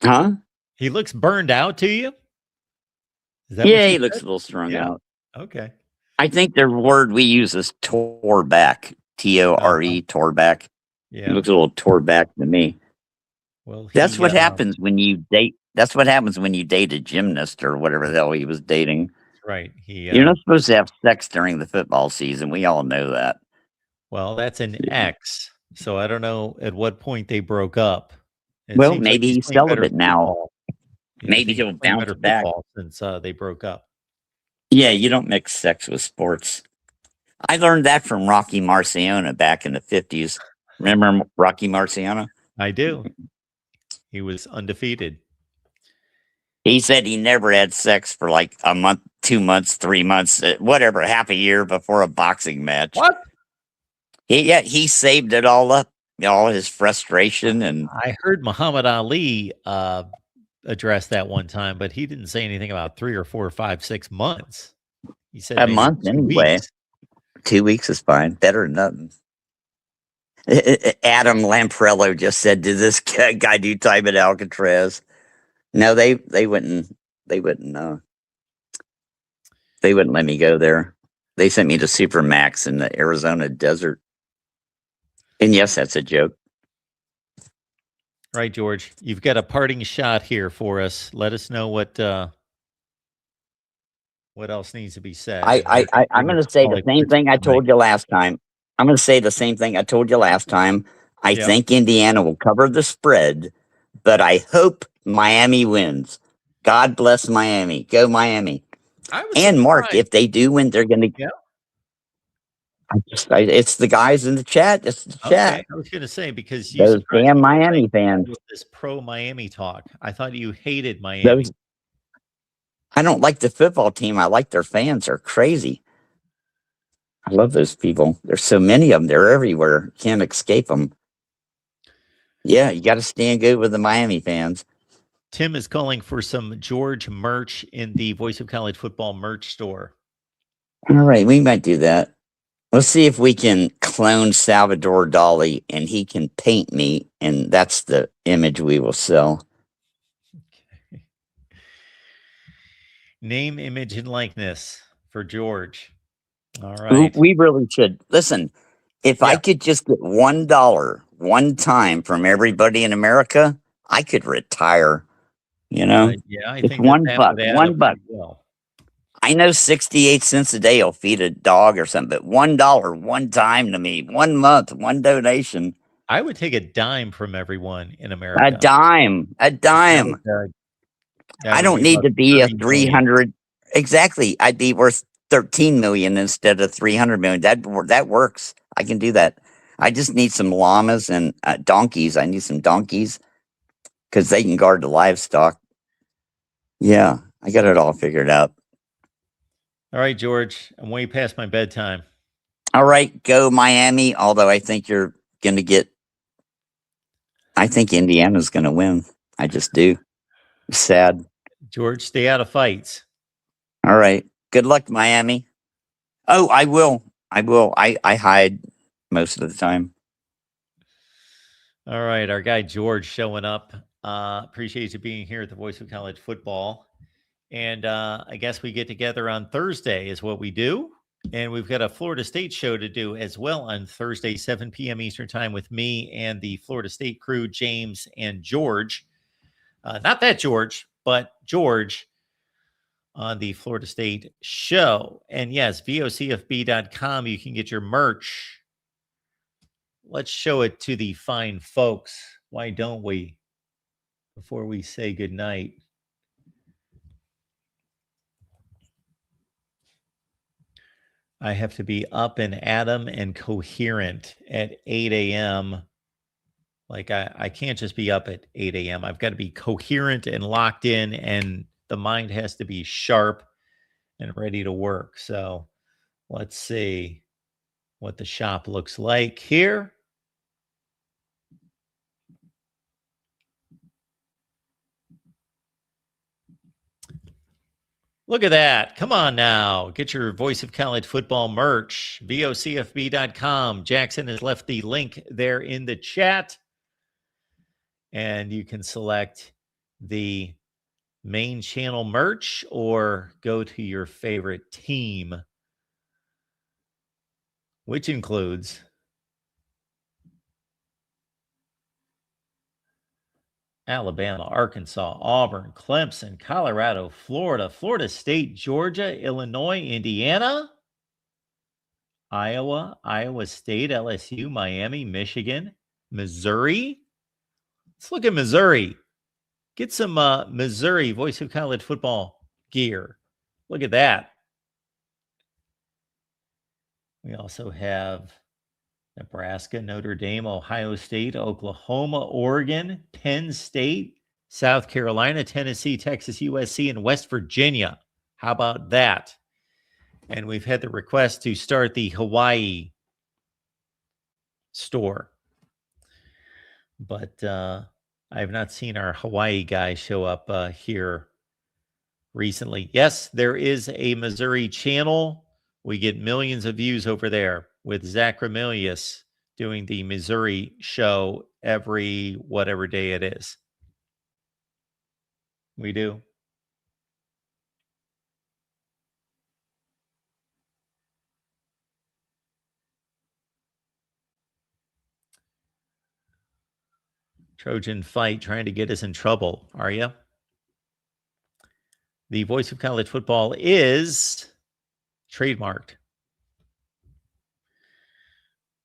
Huh? He looks burned out to you? Is that what Yeah, you he looks a said? little strung Yeah. out. Okay. I think the word we use is tore back. Tore, tore back. He Yeah. looks a little tore back to me. Well, That's he what happens when you date. That's what happens when you date a gymnast or whatever the hell he was dating. right. He You're not supposed to have sex during the football season. We all know that. well, that's an ex. So I don't know at what point they broke up. It Well, seems like maybe he's he's playing better celibate now. football. I Maybe think he's he'll playing bounce better back. football since they broke up. Yeah, you don't mix sex with sports. I learned that from Rocky Marciano back in the 50s. Remember Rocky Marciano? I do. He was undefeated. He said he never had sex for like a month, 2 months, 3 months, whatever, half a year before a boxing match. What? He saved it all up, all his frustration and I heard Muhammad Ali address that one time, but he didn't say anything about 3 or 4 or 5, 6 months. He said a maybe month 2 anyway. weeks. 2 weeks is fine, better than nothing. Adam Lamprello just said, "Did this guy do time at Alcatraz?" No, they wouldn't. They wouldn't. They wouldn't let me go there. They sent me to Supermax in the Arizona desert. And yes, that's a joke. Right, George. You've got a parting shot here for us. Let us know what else needs to be said. I'm going to say the same thing I told you last time. I'm going to say the same thing I told you last time. I think Indiana will cover the spread, but I hope Miami wins. God bless Miami. Go Miami. And Mark, if they do win, they're going to. Yeah. It's the guys in the chat. It's the chat. Okay, I was going to say because you Those damn Miami fans. This pro Miami talk. I thought you hated Miami. I don't like the football team. I like their fans. They're crazy. I love those people. There's so many of them. They're everywhere. Can't escape them. Yeah, you got to stand good with the Miami fans. Tim is calling for some George merch in the Voice of College Football merch store. All right, we might do that. Let's see if we can clone Salvador Dali and he can paint me, and that's the image we will sell. Okay. Name, image, and likeness for George. All right. We really should. Listen, if I could just get $1 one time from everybody in America, I could retire. You know? Yeah, I it's think $1. $1. Well. I know 68 cents a day will feed a dog or something, but $1 one time to me, 1 month, one donation. I would take a dime from everyone in America. A dime. I don't need to be a 300. Exactly. I'd be worth 13 million instead of 300 million. That works. I can do that. I just need some llamas and donkeys. I need some donkeys because they can guard the livestock. Yeah, I got it all figured out. All right, George, I'm way past my bedtime. All right, go Miami. Although I think you're going to get. I think Indiana's going to win. I just do. Sad. George, stay out of fights. All right. Good luck, Miami. Oh, I will. I hide most of the time. All right. Our guy George showing up. Appreciate you being here at the Voice of College Football. And I guess we get together on Thursday is what we do. And we've got a Florida State show to do as well on Thursday, 7 p.m. Eastern time with me and the Florida State crew, James and George. Not that George, but George on the Florida State show. And yes, vocfb.com. You can get your merch. Let's show it to the fine folks. Why don't we? Before we say goodnight. I have to be up and Adam and coherent at 8 a.m. Like I can't just be up at 8 a.m. I've got to be coherent and locked in, and the mind has to be sharp and ready to work. So let's see what the shop looks like here. Look at that. Come on now. Get your Voice of College Football merch, vocfb.com. Jackson has left the link there in the chat. And you can select the main channel merch or go to your favorite team, which includes Alabama, Arkansas, Auburn, Clemson, Colorado, Florida, Florida State, Georgia, Illinois, Indiana, Iowa, Iowa State, LSU, Miami, Michigan, Missouri. Let's look at Missouri. Get some Missouri Voice of College Football gear. Look at that. We also have Nebraska, Notre Dame, Ohio State, Oklahoma, Oregon, Penn State, South Carolina, Tennessee, Texas, USC, and West Virginia. How about that? And we've had the request to start the Hawaii store. But I have not seen our Hawaii guy show up here recently. Yes, there is a Missouri channel. We get millions of views over there with Zach Ramilius doing the Missouri show every whatever day it is. We do. Trojan fight trying to get us in trouble, are you? The Voice of College Football is trademarked.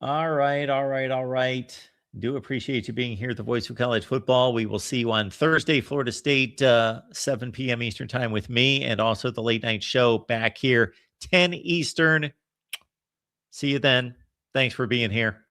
All right. Do appreciate you being here at the Voice of College Football. We will see you on Thursday, Florida State, 7 p.m. Eastern time with me, and also the late night show back here, 10 Eastern. See you then. Thanks for being here.